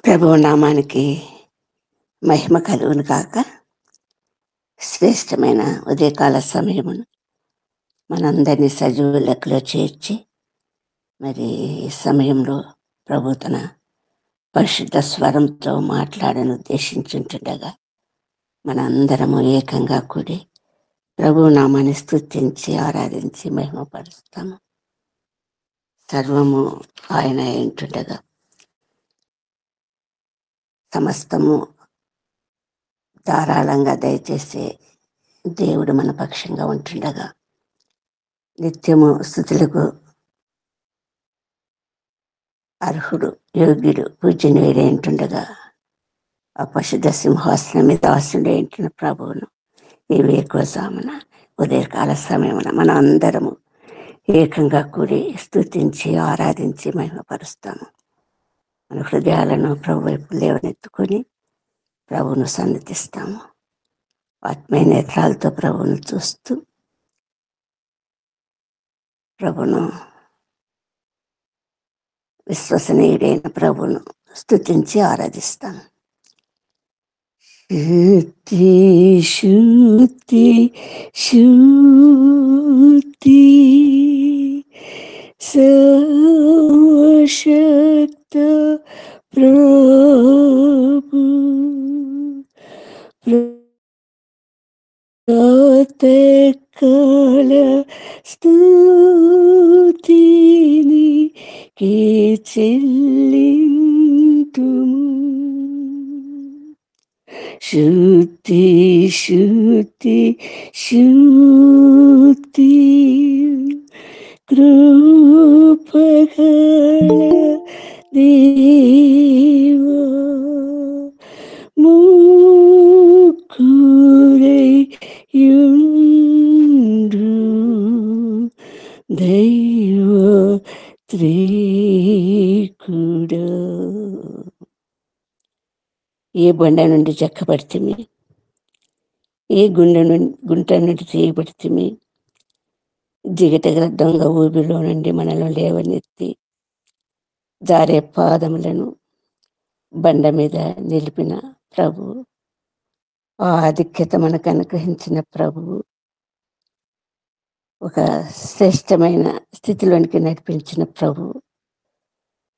ప్రభువు నామానికి మహిమ కలుగును కాక. శ్రేష్టమైన ఉదయకాల సమయమును మనందరినీ సజీవ లెక్కలో చేర్చి మరి ఈ సమయంలో ప్రభు తన పరిశుద్ధ స్వరంతో మాట్లాడని ఉద్దేశించుంటుండగా మనందరము ఏకంగా కూడి ప్రభు నామాన్ని స్తుతించి ఆరాధించి మహిమపరుస్తాము. సర్వము ఆయన ఉంటుండగా సమస్తము ధారాళంగా దయచేసే దేవుడు మన పక్షంగా ఉంటుండగా నిత్యము స్తుతులకు అర్హుడు, యోగ్యుడు, పూజనీయుడై ఉంటుండగా ఆ పరిశుద్ధ సింహాసనం మీద ఆసనుడై ఉంటున్న ప్రభువును ఈ వేకువజామున ఉదయకాల సమయమున మనం అందరము ఏకంగా కూడి స్తుతించి ఆరాధించి మహిమపరుస్తాము. మన హృదయాలను ప్రభు వైపు లేవనెత్తుకొని ప్రభువును సన్నతిస్తాము. ఆత్మీయ నేత్రాలతో ప్రభువును చూస్తూ ప్రభును విశ్వసనీయుడైన ప్రభువును స్తుతించి ఆరాధిస్తాము. శుద్ధి శుద్ధి శుద్ధి సర్వశక్త ప్రభు ప్రాతకాల స్తుతిని చెల్లింతుము. శుద్ధి శుద్ధి శుద్ధి కృపగల దేవా ముక్కురై యుండు దైవ త్రికుడా. ఏ బండ నుండి చెక్కబడితిమి, ఏ గుంట నుండి తీయబడితిమి, జిగటగల దొంగ ఊబిలో నుండి మనలో లేవనెత్తి జారే పాదములను బండ మీద నిలిపిన ప్రభు, ఆ ఆధిక్యత మనకు అనుగ్రహించిన ప్రభువు, ఒక శ్రేష్టమైన స్థితిలోనికి నడిపించిన ప్రభు,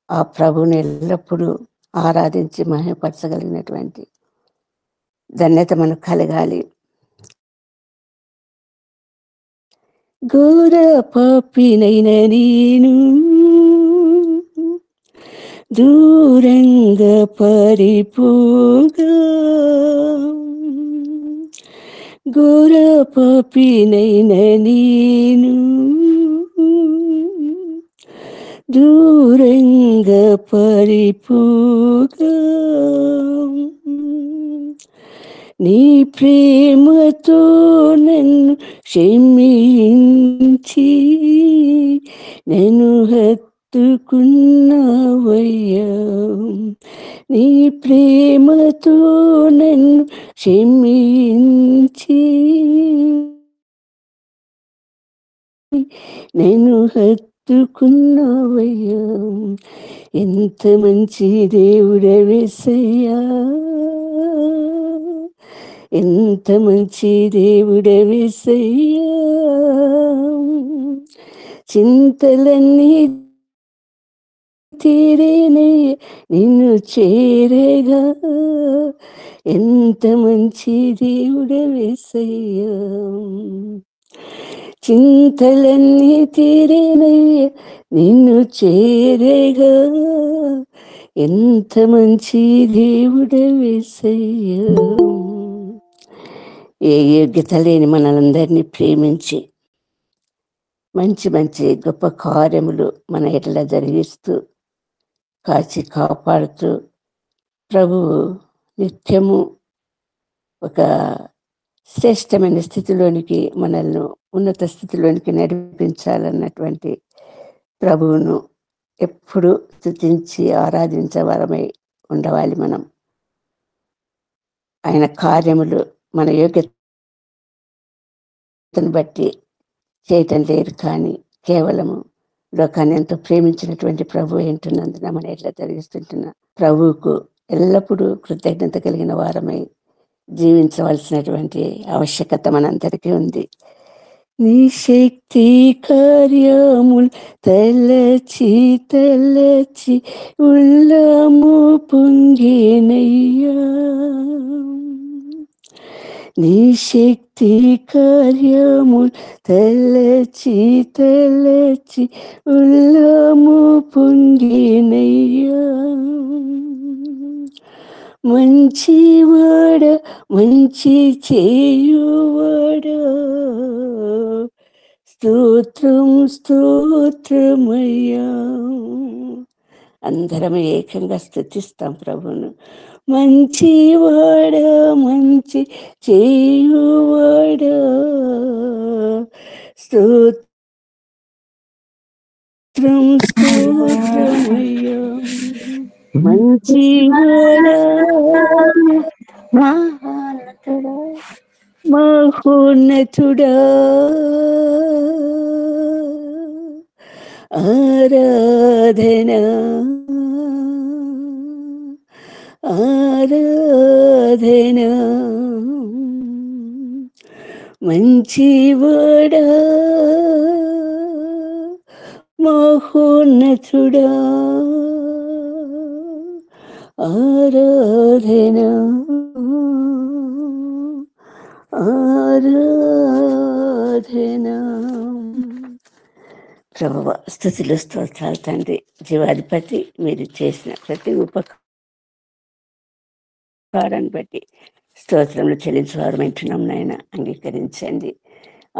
ఆ ప్రభువుని ఎల్లప్పుడూ ఆరాధించి మహిమపరచగలిగినటువంటి ధన్యత మనకు కలగాలి. ఘోర పాపినైన నేను దూరంగా పరిపోగా, ఘోర పాపినైన నేను దూరంగా పరిపోగా, నీ ప్రేమతో నన్ను క్షమించి నన్ను హత్తుకున్నావయ్యా. నీ ప్రేమతో నన్ను క్షమించి నేను హత్తుకున్నావయ్యా. ఎంత మంచి దేవుడవేసయ్యా, ఎంత మంచి దేవుడవేసయ్యా. చింతలన్నీ తీరేనయ్య నిన్ను చేరేగా, ఎంత మంచి దేవుడవేసయ్యా. చింతలన్నీ తీరేనయ్య నిన్ను చేరేగా, ఎంత మంచి దేవుడవేసయ్యా. ఏ యోగ్యత లేని మనలందరినీ ప్రేమించి మంచి మంచి గొప్ప కార్యములు మన ఎట్లా జరిగిస్తూ కాచి కాపాడుతూ ప్రభువు నిత్యము ఒక శ్రేష్టమైన స్థితిలోనికి మనల్ని ఉన్నత స్థితిలోనికి నడిపించాలన్నటువంటి ప్రభువును ఎప్పుడు స్తుతించి ఆరాధించవరమై ఉండవాలి. మనం ఆయన కార్యములు మన యోగ్యతను బట్టి చేయటం లేదు, కానీ కేవలము లోకాన్ని ఎంతో ప్రేమించినటువంటి ప్రభు ఏంటున్నందున మనం ఎట్లా జరిగిస్తుంటున్నా ప్రభువుకు ఎల్లప్పుడూ కృతజ్ఞత కలిగిన వారమై జీవించవలసినటువంటి ఆవశ్యకత మనందరికీ ఉంది. నీ శక్తి కార్యముల్ తలచి తలచి ఉల్లము పొంగేనయ్యా. నీ శక్తి కార్యముల్ తలచి తలచి ఉల్లము పొంగేనయ్యా. మంచివాడ మంచి చేయువాడా, స్తోత్రం స్తోత్రమయ్యా. అందరం ఏకంగా స్తుతిస్తాం ప్రభును. మంచివాడా మంచి చేయువాడా, స్తోత్రం స్తోత్రమయ్యా. మంచివాడా మహోన్నతుడా మహోన్నతుడా, ఆరాధనా ఆరాధనా. మంచివాడా మహోన్నతుడా, ఆరాధనా ఆరాధనా. ప్రభువా, స్తుతులు స్తోత్రాలు తండ్రి. జీవాధిపతి, మీరు చేసిన ప్రతి ఉపకారాన్ని బట్టి స్తోత్రములు చెల్లించేవారు వింటున్నాం నాయన. అంగీకరించండి,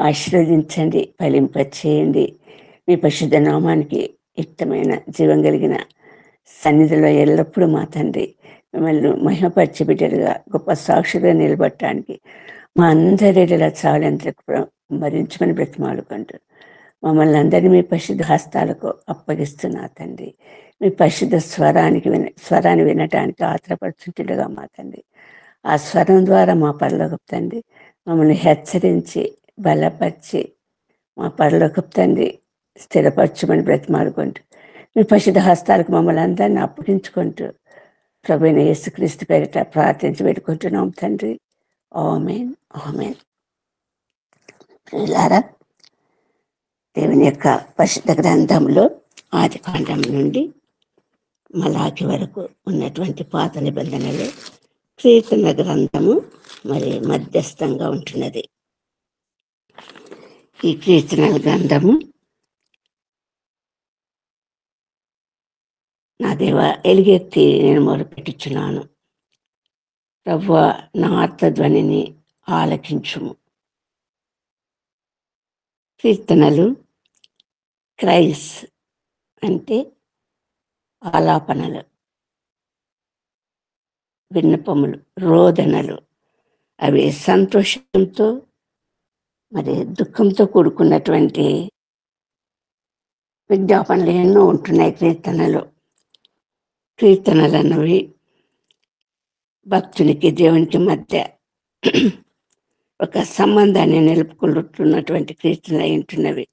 ఆశీర్వదించండి, ఫలింపచేయండి. మీ పరిశుద్ధ నామానికి యుక్తమైన జీవం కలిగిన సన్నిధిలో ఎల్లప్పుడూ మా తండ్రి మిమ్మల్ని మహిమపరిచే బిడ్డలుగా గొప్ప సాక్షులుగా నిలబట్టడానికి మా అందరిలా చాలంతకు మరించమని బ్రతిమాలుకుంటూ మమ్మల్ని అందరినీ మీ పరిశుద్ధ హస్తాలకు అప్పగిస్తున్నా తండ్రి. మీ పరిశుద్ధ స్వరాన్ని వినటానికి ఆత్రపడుతుంటుండగా మా తండ్రి, ఆ స్వరం ద్వారా మా పరలోకపు తండ్రి మమ్మల్ని హెచ్చరించి బలపరిచి మా పరలోకపు తండ్రి స్థిరపరచమని బ్రతిమాలుకుంటూ మీ పరిశుద్ధ హస్తాలకు మమ్మల్ని అందరినీ అప్పగించుకుంటూ ప్రభువైన యేసుక్రీస్తు పేరిట ప్రార్థించి పెట్టుకుంటున్నాం తండ్రి. ఆమేన్ ఆమేన్. ప్రియులారా, దేవుని యొక్క పరిశుద్ధ గ్రంథంలో ఆది కాండం నుండి మలాకి వరకు ఉన్నటువంటి పాత నిబంధనలు కీర్తన గ్రంథము మరి మధ్యస్థంగా ఉంటున్నది. ఈ కీర్తనల గ్రంథము నా దేవ ఎలుగెత్తి నేను మొరపెట్టుచున్నాను, ప్రభువా నా ఆర్తధ్వనిని ఆలకించుము. కీర్తనలు క్రైస్ అంటే ఆలాపనలు, విన్నపములు, రోదనలు. అవి సంతోషంతో మరి దుఃఖంతో కూడుకున్నటువంటి విజ్ఞాపనలు ఎన్నో ఉంటున్నాయి కీర్తనలు. కీర్తనలు అన్నవి భక్తునికి దేవునికి మధ్య ఒక సంబంధాన్ని నిలుపుకుంటున్నటువంటి కీర్తనలు అయి ఉంటున్నవి.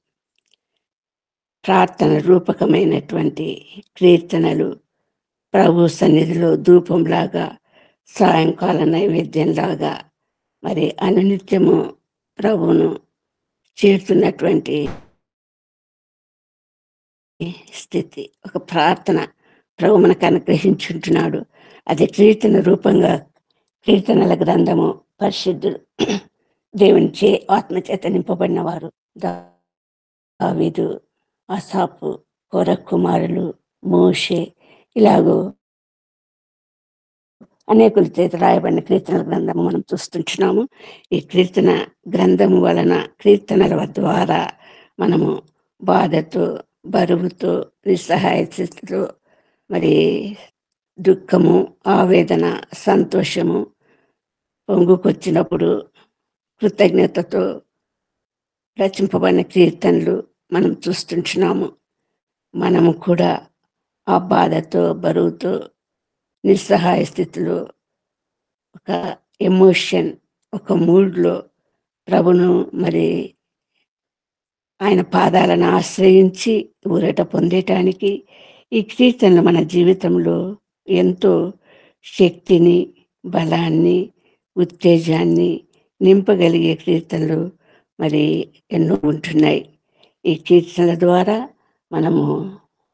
ప్రార్థన రూపకమైనటువంటి కీర్తనలు ప్రభు సన్నిధిలో ధూపంలాగా, సాయంకాల నైవేద్యంలాగా మరి అనునిత్యము ప్రభువును చేరుతున్నటువంటి స్థితి. ఒక ప్రార్థన ప్రభు మనకు అనుగ్రహించుంటున్నాడు. అది కీర్తన రూపంగా కీర్తనల గ్రంథము. పరిశుద్ధుడు దేవునిచే ఆత్మచేత నింపబడిన వారు దావీదు, ఆసాపు, కోర కుమారులు, మోషే, ఇలాగూ అనేకుల చేత రాయబడిన కీర్తనల గ్రంథము మనం చూస్తుంటున్నాము. ఈ కీర్తన గ్రంథము వలన, కీర్తనల ద్వారా మనము బాధతో, బరువుతో, నిస్సహాయ స్థితితో, మరి దుఃఖము, ఆవేదన, సంతోషము పొంగుకొచ్చినప్పుడు కృతజ్ఞతతో రచింపబడిన కీర్తనలు మనం చూస్తుంటున్నాము. మనము కూడా ఆ బాధతో, బరువుతో, నిస్సహాయ స్థితిలో, ఒక ఎమోషన్, ఒక మూడ్లో ప్రభును మరి ఆయన పాదాలను ఆశ్రయించి ఊరట పొందేటానికి ఈ కీర్తనలు మన జీవితంలో ఎంతో శక్తిని, బలాన్ని, ఉత్తేజాన్ని నింపగలిగే కీర్తనలు మరి ఎన్నో ఉంటున్నాయి. ఈ కీర్తనల ద్వారా మనము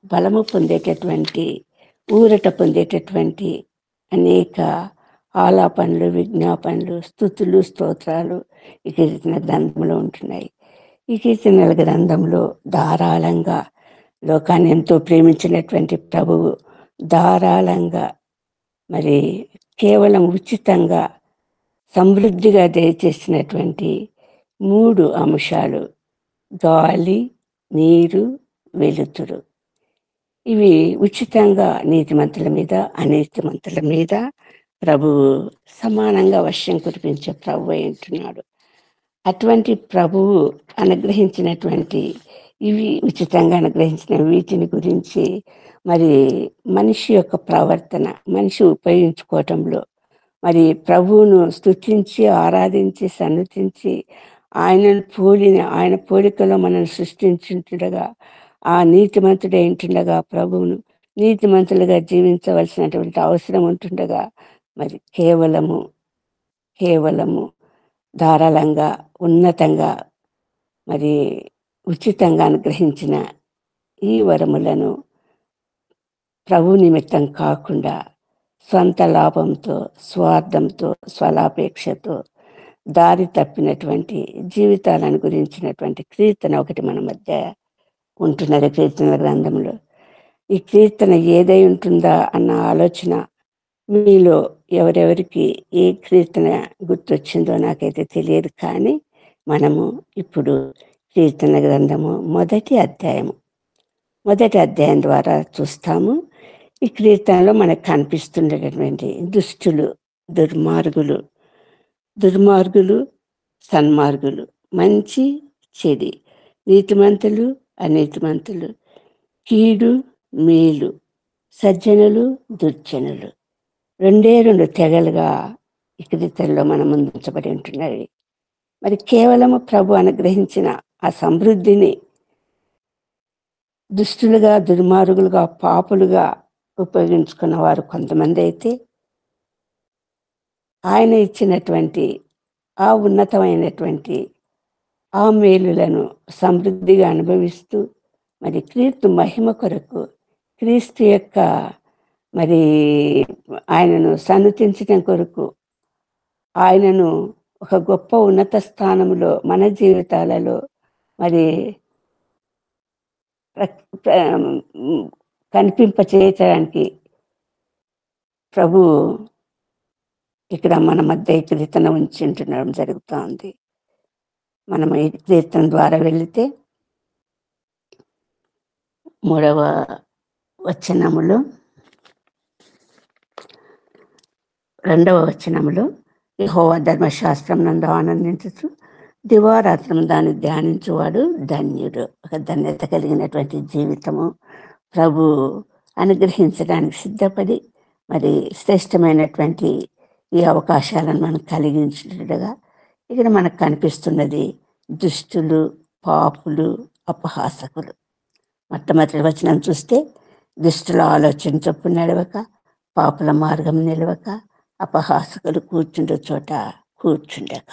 బలము పొందేటటువంటి, ఊరట పొందేటటువంటి అనేక ఆలాపనలు, విజ్ఞాపనలు, స్తుతులు, స్తోత్రాలు ఈ కీర్తన గ్రంథంలో ఉంటున్నాయి. ఈ కీర్తనల గ్రంథంలో ధారాళంగా లోకాన్ని ఎంతో ప్రేమించినటువంటి ప్రభువు ధారాళంగా మరి కేవలం ఉచితంగా సమృద్ధిగా దయచేసినటువంటి 3 అంశాలు: గాలి, నీరు, వెలుతురు. ఇవి ఉచితంగా నీతిమంతుల మీద, అనీతిమంతుల మీద ప్రభువు సమానంగా వర్షం కురిపించే ప్రభువు అయి ఉంటున్నాడు. అటువంటి ప్రభువు అనుగ్రహించినటువంటి ఇవి ఉచితంగా అనుగ్రహించిన వీటిని గురించి మరి మనిషి యొక్క ప్రవర్తన, మనిషి ఉపయోగించుకోవటంలో మరి ప్రభువును స్తుతించి, ఆరాధించి, సన్నుతించి ఆయన పోలికలో మనల్ని సృష్టించుంటుండగా, ఆ నీతిమంతుడై ఉంటుండగా, ప్రభువును నీతిమంతులుగా జీవించవలసినటువంటి అవసరం ఉంటుండగా మరి కేవలము ధారాళంగా, ఉన్నతంగా మరి ఉచితంగా అనుగ్రహించిన ఈ వరములను ప్రభు నిమిత్తం కాకుండా స్వంత లాభంతో, స్వార్థంతో, స్వలాపేక్షతో దారి తప్పినటువంటి జీవితాలను గురించినటువంటి కీర్తన ఒకటి మన మధ్య ఉంటున్నది కీర్తనల గ్రంథంలో. ఈ కీర్తన ఏదై ఉంటుందా అన్న ఆలోచన మీలో ఎవరెవరికి ఏ కీర్తన గుర్తొచ్చిందో నాకైతే తెలియదు. కానీ మనము ఇప్పుడు కీర్తన గ్రంథము మొదటి అధ్యాయం ద్వారా చూస్తాము. ఈ కీర్తనలో మనకు కనిపిస్తున్నటువంటి దుష్టులు, దుర్మార్గులు, సన్మార్గులు, మంచి చెడి, నీతిమంతులు, అనీతిమంతులు, కీడు మేలు, సజ్జనులు, దుర్జనులు, 2 తెగలుగా ఈ కీర్తనలో మనం ముందుంచబడి ఉంటున్నవి. మరి కేవలము ప్రభు అనుగ్రహించిన ఆ సమృద్ధిని దుష్టులుగా, దుర్మార్గులుగా, పాపులుగా ఉపయోగించుకున్న వారు కొంతమంది అయితే, ఆయన ఇచ్చినటువంటి ఆ ఉన్నతమైనటువంటి ఆ మేలులను సమృద్ధిగా అనుభవిస్తూ మరి క్రీస్తు మహిమ కొరకు, క్రీస్తు యొక్క మరి ఆయనను సన్నుతించడం కొరకు, ఆయనను ఒక గొప్ప ఉన్నత స్థానంలో మన జీవితాలలో మరి కనిపింపచేయటానికి ప్రభు ఇక్కడ మన మధ్య ఈ కీర్తన ఉంటుండడం జరుగుతూ ఉంది. మనం ఈ కీర్తన ద్వారా వెళితే 3వ వచనములో, 2వ వచనములో యెహోవా ధర్మశాస్త్రం నందు ఆనందించుచు దివారాత్రం దాన్ని ధ్యానించువాడు ధన్యుడు. ఒక ధన్యత కలిగినటువంటి జీవితము ప్రభు అనుగ్రహించడానికి సిద్ధపడి మరి శ్రేష్టమైనటువంటి ఈ అవకాశాలను మనకు కలిగించుగా ఇక్కడ మనకు కనిపిస్తున్నది దుష్టులు, పాపులు, అపహాసకులు. మొట్టమొదటి వచనం చూస్తే, దుష్టుల ఆలోచన చొప్పున నడవక, పాపుల మార్గం నిలవక, అపహాసకులు కూర్చుండే చోట కూర్చుండక.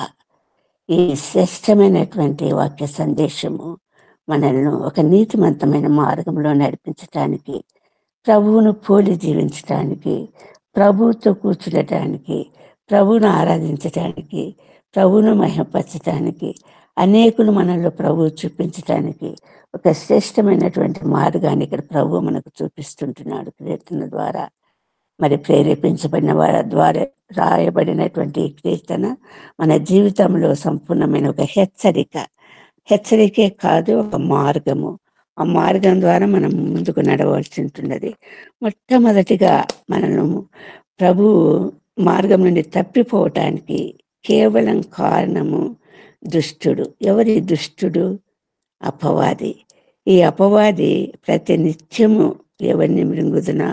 ఈ శ్రేష్టమైనటువంటి వాక్య సందేశము మనల్ని ఒక నీతిమంతమైన మార్గంలో నడిపించటానికి, ప్రభువును పోలి జీవించటానికి, ప్రభువుతో కూర్చుండటానికి, ప్రభువును ఆరాధించటానికి, ప్రభువును మహిమపరచటానికి, అనేకులు మనలో ప్రభువు చూపించటానికి ఒక శ్రేష్టమైనటువంటి మార్గాన్ని ఇక్కడ ప్రభువు మనకు చూపిస్తుంటున్నాడు కీర్తన ద్వారా. మరి ప్రేరేపించబడిన వారి ద్వారా రాయబడినటువంటి కీర్తన మన జీవితంలో సంపూర్ణమైన ఒక హెచ్చరికే కాదు, ఒక మార్గము. ఆ మార్గం ద్వారా మనం ముందుకు నడవలసి ఉంటున్నది. మొట్టమొదటిగా మనము ప్రభు మార్గం నుండి తప్పిపోవటానికి కేవలం కారణము దుష్టుడు. ఎవరి దుష్టుడు? అపవాది. ఈ అపవాది ప్రతి నిత్యము ఎవరిని మృంగుదునా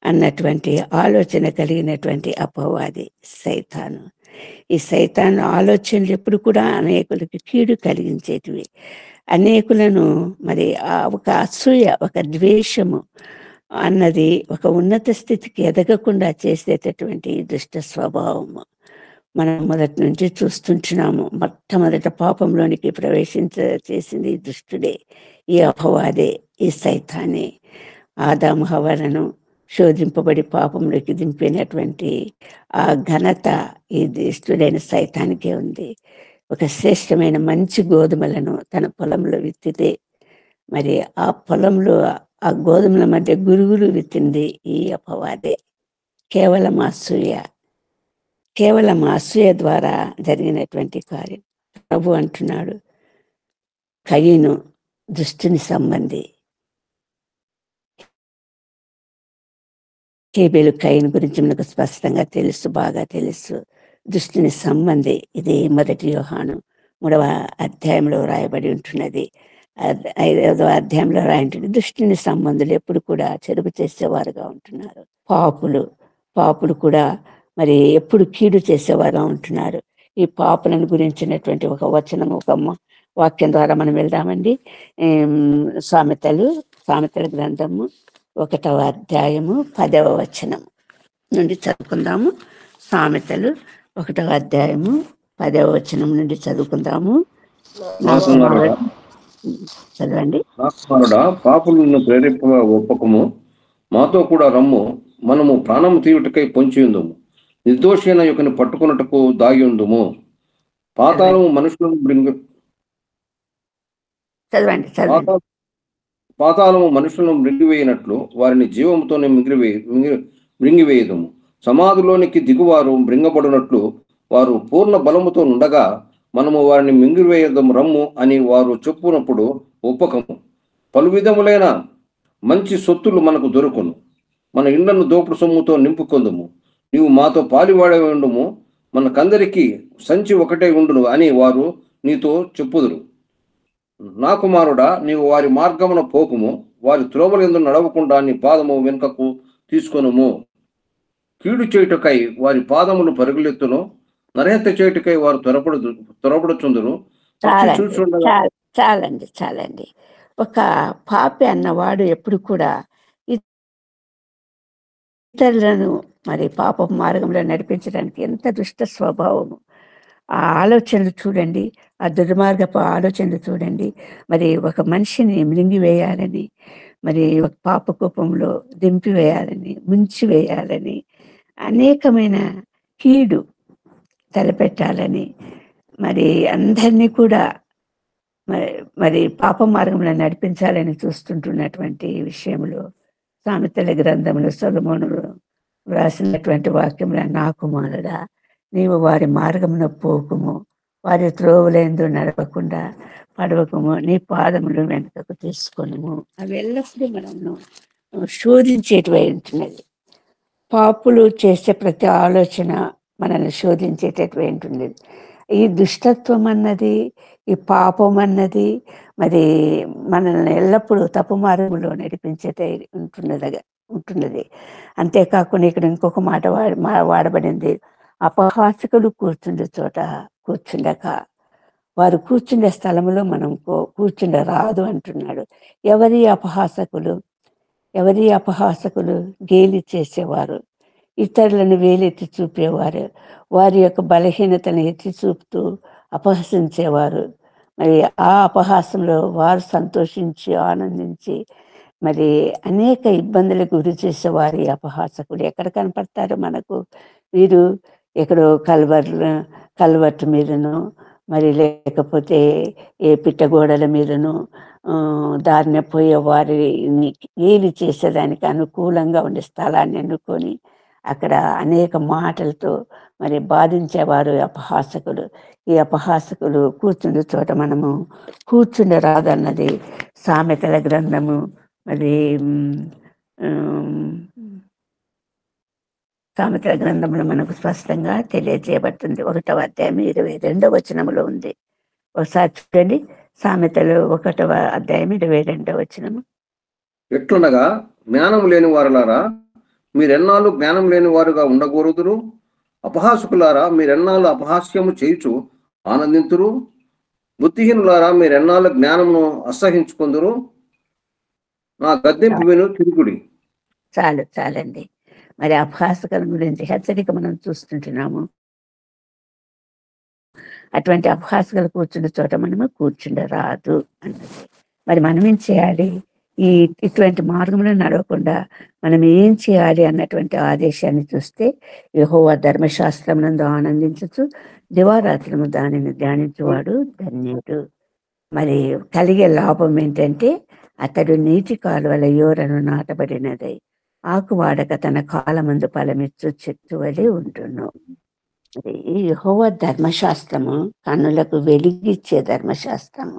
అన్నటువంటి ఆలోచన కలిగినటువంటి అపవాది సైతాను. ఈ సైతాను ఆలోచనలు ఎప్పుడు కూడా అనేకులకి కీడు కలిగించేటివి. అనేకులను మరి ఒక అసూయ, ఒక ద్వేషము, అన్నది ఒక ఉన్నత స్థితికి ఎదగకుండా చేసేటటువంటి దుష్ట స్వభావం మనం మొదటి నుంచి చూస్తుంటున్నాము. మొట్టమొదట పాపంలోనికి చేసింది ఈ దుష్టుడే, ఈ అపవాదే, ఈ సైతానే. ఆదాము హవ్వలను శోధింపబడి పాపంలోకి దింపినటువంటి ఆ ఘనత ఈ దుష్టుడైన సైతానికే ఉంది. ఒక శ్రేష్టమైన మంచి గోధుమలను తన పొలంలో విత్తితే మరి ఆ పొలంలో ఆ గోధుమల మధ్య గురుగులు విత్తింది ఈ అపవాదే. కేవలం అసూయ ద్వారా జరిగినటువంటి కార్యం. ప్రభు అంటున్నాడు, కయీను దుష్టుని సంబంధి. హేబేలు కయీను గురించి మనకు స్పష్టంగా తెలుసు, బాగా తెలుసు. దుష్టుని సంబంధి. ఇది 1 యోహాను 3వ అధ్యాయంలో రాయబడి ఉంటున్నది. 5వ అధ్యాయంలో రాయింటుంది. దుష్టుని సంబంధులు ఎప్పుడు కూడా చెరుపు చేసేవారుగా ఉంటున్నారు. పాపులు కూడా మరి ఎప్పుడు కీడు చేసేవారుగా ఉంటున్నారు. ఈ పాపులను గురించినటువంటి ఒక వచనం, ఒక వాక్యం ద్వారా మనం వెళ్దామండి. సామెతల గ్రంథము 1వ అధ్యాయము 10వ వచనం నుండి చదువుకుందాము. సామెతలు 1వ అధ్యాయము 10వ వచనం నుండి చదువుకుందాము. చదవండి. పాపులను ప్రేరేప ఒప్పకము, మాతో కూడా రమ్ము, మనము ప్రాణము తీయుటకై పొంచి ఉందము, నిర్దోషైన యొక్కని పట్టుకున్నటకు దాగి ఉందము. పాతాళము మనుషులను మృంగివేయినట్లు వారిని జీవముతోనే మృంగివేయదము. సమాధిలోనికి దిగువారు మృంగబడినట్లు వారు పూర్ణ బలముతో ఉండగా మనము వారిని మింగివేయదము రమ్ము అని వారు చెప్పునప్పుడు ఒప్పకము. పలు విధములైన మంచి సొత్తులు మనకు దొరుకును, మన ఇండ్లను దోపుడు సొమ్ముతో నింపుకొందుము. నీవు మాతో పాలివాడే ఉండుము, మనకందరికీ సంచి ఒకటే ఉండును అని వారు నీతో చెప్పుదురు. నా కుమారుడా, నీవు వారి మార్గమున పోకుము, వారి త్రోవలందు నడవకుండా నీ పాదము వెనుకకు తీసుకొనుము. కీడు చేయుటకై వారి పాదములు పరుగులెత్తును, నరహత్య చేయుటకై వారు త్వరపడుచుందురు. చాలండి. ఒక పాపి అన్నవాడు ఎప్పుడు కూడా ఇతరులను మరి పాప మార్గంలో నడిపించడానికి ఎంత దుష్ట స్వభావము. ఆ ఆలోచనలు చూడండి, ఆ దుర్మార్గపు ఆలోచనలు చూడండి. మరి ఒక మనిషిని మృంగివేయాలని, మరి ఒక పాప కోపంలో దింపివేయాలని, ముంచివేయాలని, అనేకమైన కీడు తలపెట్టాలని, మరి అందరినీ కూడా మరి పాప మార్గంలో నడిపించాలని చూస్తుంటున్నటువంటి విషయంలో సామెతల గ్రంథంలో సొలొమోను వ్రాసినటువంటి వాక్యంలో, నా కుమారుడా, నీవు వారి మార్గమున పోకుము, వారి త్రోవలందు నడవకుండా పడవకుము, నీ పాదములు వెనుకకు తీసుకొనుము. అవి ఎల్లప్పుడూ మనము శోధించేటివై ఉంటున్నది. పాపులు చేసే ప్రతి ఆలోచన మనల్ని శోధించేటటువంటి ఉంటుంది. ఈ దుష్టత్వం అన్నది, ఈ పాపం అన్నది మరి మనల్ని ఎల్లప్పుడూ తప్పు మార్గంలో నడిపించేదే ఉంటున్నది. అంతేకాకుండా ఇక్కడ ఇంకొక మాట వాడబడింది, అపహాసకులు కూర్చుండే చోట కూర్చుండక, వారు కూర్చుండే స్థలంలో మనం కూర్చుండరాదు అంటున్నాడు. ఎవరి అపహాసకులు? గేలి చేసేవారు, ఇతరులను వేలెత్తి చూపేవారు, వారి యొక్క బలహీనతను ఎత్తి చూపుతూ అపహసించేవారు. మరి ఆ అపహాసంలో వారు సంతోషించి ఆనందించి మరి అనేక ఇబ్బందులకు గురి చేసేవారు ఈ అపహాసకులు. ఎక్కడ కనపడతారు మనకు? వీరు ఎక్కడో కల్వర్టు మీదను, మరి లేకపోతే ఏ పిట్టగోడల మీదను దారిన పోయే వారిని ఏలి చేసేదానికి అనుకూలంగా ఉండే స్థలాన్ని ఎన్నుకొని అక్కడ అనేక మాటలతో మరి బాధించేవారు అపహాసకులు. ఈ అపహాసకులు కూర్చుండే చోట మనము కూర్చుండరాదన్నది సామెతల గ్రంథము మరి సామెతల గ్రంథంలో మనకు స్పష్టంగా తెలియజేయబడుతుంది. 1వ అధ్యాయం 22వ వచనంలో ఉంది. ఒకసారి చూడండి, సామెతలు 1వ అధ్యాయం 22వ వచనము. ఎట్లనగా జ్ఞానం లేని వారులారా, మీరెన్నాళ్ళు జ్ఞానం లేని వారుగా ఉండకూడదురు. అపహాసకులారా, మీరెన్నాళ్ళు అపహాస్యము చేయుచు ఆనందింతురు. బుద్ధిహీనులారా, మీరెన్నాళ్ళు జ్ఞానమును అసహించుకుందురు. నా గద్దెంపు విను తిరుగుడి, చాలండి. మరి అపహాసకుల గురించి హెచ్చరిక మనం చూస్తుంటున్నాము. అటువంటి అపహాసకులు కూర్చున్న చోట మనము కూర్చుండరాదు అన్నది. మరి మనం ఏం చేయాలి? ఇటువంటి మార్గంలో నడవకుండా మనం ఏం చేయాలి అన్నటువంటి ఆదేశాన్ని చూస్తే, యెహోవా ధర్మశాస్త్రమునందు ఆనందించుచు దివారాత్రము దానిని ధ్యానించువాడు ధన్యుడు. మరి కలిగే లాభం ఏంటంటే, అతడు నీటి కాలువల యోరను నాటబడినదై ఆకువాడక తన కాలమందు ఫలమిచ్చు చెట్టు వలె ఉంటును. ఈ యెహోవా ధర్మశాస్త్రము కన్నులకు వెలుగిచ్చే ధర్మశాస్త్రము.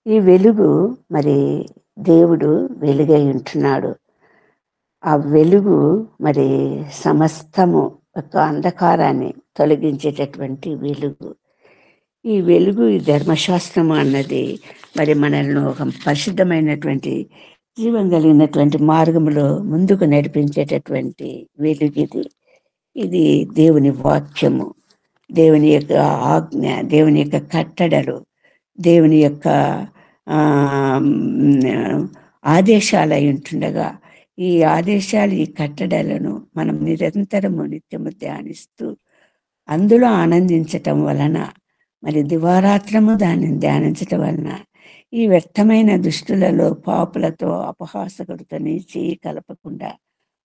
ఈ వెలుగు మరి దేవుడు వెలుగై ఉంటున్నాడు. ఆ వెలుగు మరి సమస్తము యొక్క అంధకారాన్ని తొలగించేటటువంటి వెలుగు. ఈ వెలుగు, ఈ ధర్మశాస్త్రము అన్నది మరి మనల్ని ఒక పరిశుద్ధమైనటువంటి జీవం కలిగినటువంటి మార్గంలో ముందుకు నడిపించేటటువంటి వెలుగు ఇది దేవుని వాక్యము, దేవుని యొక్క ఆజ్ఞ, దేవుని యొక్క కట్టడలు, దేవుని యొక్క ఆదేశాలు అయి ఉంటుండగా, ఈ ఆదేశాలు, ఈ కట్టడలను మనం నిరంతరము నిత్యము ధ్యానిస్తూ అందులో ఆనందించటం వలన, మరి దివారాత్రము దానిని ధ్యానించటం వలన ఈ వ్యర్థమైన దుష్టులలో, పాపులతో, అపహాసకుడితో నీ చేయి కలపకుండా,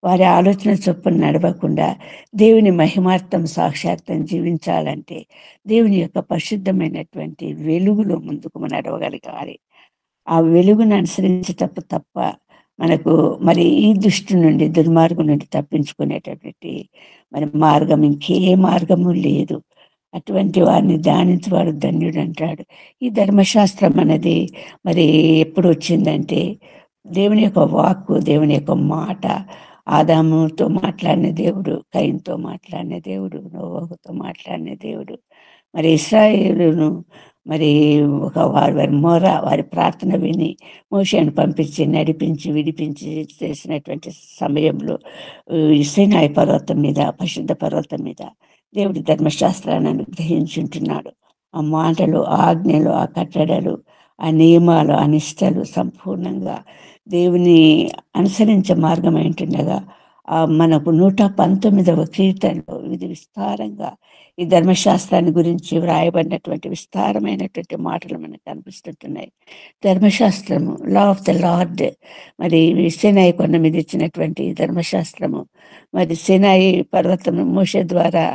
వారి ఆలోచన చొప్పున నడవకుండా దేవుని మహిమార్థం సాక్షాత్తం జీవించాలంటే దేవుని యొక్క పరిశుద్ధమైనటువంటి వెలుగులో ముందుకు నడవగలగాలి. ఆ వెలుగును అనుసరించేటప్పుడు తప్ప మనకు మరి ఈ దుష్టు నుండి, దుర్మార్గం నుండి తప్పించుకునేటటువంటి మరి మార్గం ఇంకే మార్గము లేదు. అటువంటి వారిని ధ్యానించేవాడు ధన్యుడు అంటాడు. ఈ ధర్మశాస్త్రం అనేది మరి ఎప్పుడు వచ్చిందంటే, దేవుని యొక్క వాక్కు, దేవుని యొక్క మాట, ఆదాముతో మాట్లాడిన దేవుడు, కయీనుతో మాట్లాడిన దేవుడు, నోవహుతో మాట్లాడిన దేవుడు, మరి ఇశ్రాయేలును మరి వారి మొర, వారి ప్రార్థన విని మోషేను పంపించి నడిపించి విడిపించి చేసినటువంటి సమయంలో సీనాయి పర్వతం మీద, పరిశుద్ధ పర్వతం మీద దేవుడి ధర్మశాస్త్రాన్ని అనుగ్రహించుంటున్నాడు. ఆ మాటలు, ఆజ్ఞలు, ఆ కట్టడలు, ఆ నియమాలు, ఆ నిష్టలు సంపూర్ణంగా దేవుని అనుసరించే మార్గం ఏంటుండగా మనకు 119వ కీర్తనలో ఇది విస్తారంగా ఈ ధర్మశాస్త్రాన్ని గురించి వ్రాయబడినటువంటి విస్తారమైనటువంటి మాటలు మనకు కనిపిస్తుంటున్నాయి. ధర్మశాస్త్రము, లా ఆఫ్ ద లార్డ్, మరి సినాయి కొండ మీద ఇచ్చినటువంటి ధర్మశాస్త్రము, మరి సినాయి పర్వతము మోషే ద్వారా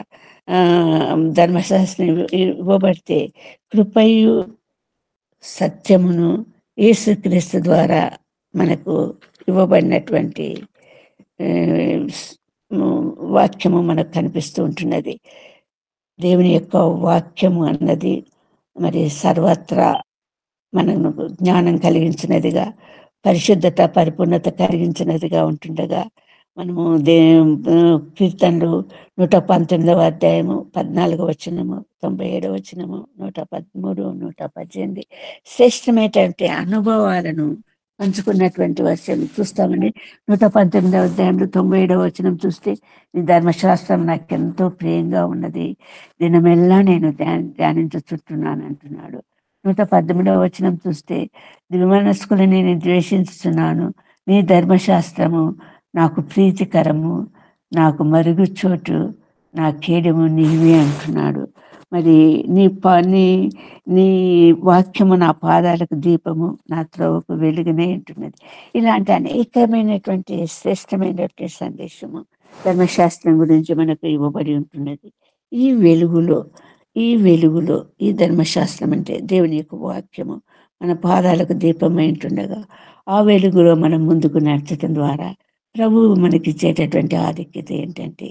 ధర్మశాస్త్రం ఇవ్వబడితే, కృపయు సత్యమును యేసుక్రీస్తు ద్వారా మనకు ఇవ్వబడినటువంటి వాక్యము మనకు కనిపిస్తూ ఉంటున్నది. దేవుని యొక్క వాక్యము అన్నది మరి సర్వత్రా మనకు జ్ఞానం కలిగించినదిగా, పరిశుద్ధత, పరిపూర్ణత కలిగించినదిగా ఉంటుండగా, మనము కీర్తనలు 119వ అధ్యాయము 14వ వచనము, 97వ వచనము, 113, 118 శ్రేష్టమైనటువంటి అనుభవాలను పంచుకున్నటువంటి వర్షం చూస్తామని. 119వ అధ్యాయంలో 97వ వచనం చూస్తే, నీ ధర్మశాస్త్రం నాకు ఎంతో ప్రియంగా ఉన్నది, దినమెల్లా నేను ధ్యానించుచుంటున్నాను అంటున్నాడు. 118వ వచనం చూస్తే, దుర్మనస్కులని నేను ద్వేషించుతున్నాను, నీ ధర్మశాస్త్రము నాకు ప్రీతికరము, నాకు మరుగుచోటు, నా కేడము నీవే అంటున్నాడు. మరి నీ వాక్యము నా పాదాలకు దీపము, నా త్రోవకు వెలుగునే అంటున్నది. ఇలాంటి అనేకమైనటువంటి శ్రేష్టమైనటువంటి సందేశము ధర్మశాస్త్రం గురించి మనకు ఇవ్వబడి ఉంటున్నది. ఈ వెలుగులో ఈ ధర్మశాస్త్రం అంటే దేవుని యొక్క వాక్యము మన పాదాలకు దీపమై ఉంటుండగా, ఆ వెలుగులో మనం ముందుకు నడచడం ద్వారా ప్రభువు మనకిచ్చేటటువంటి ఆధిక్యత ఏంటంటే,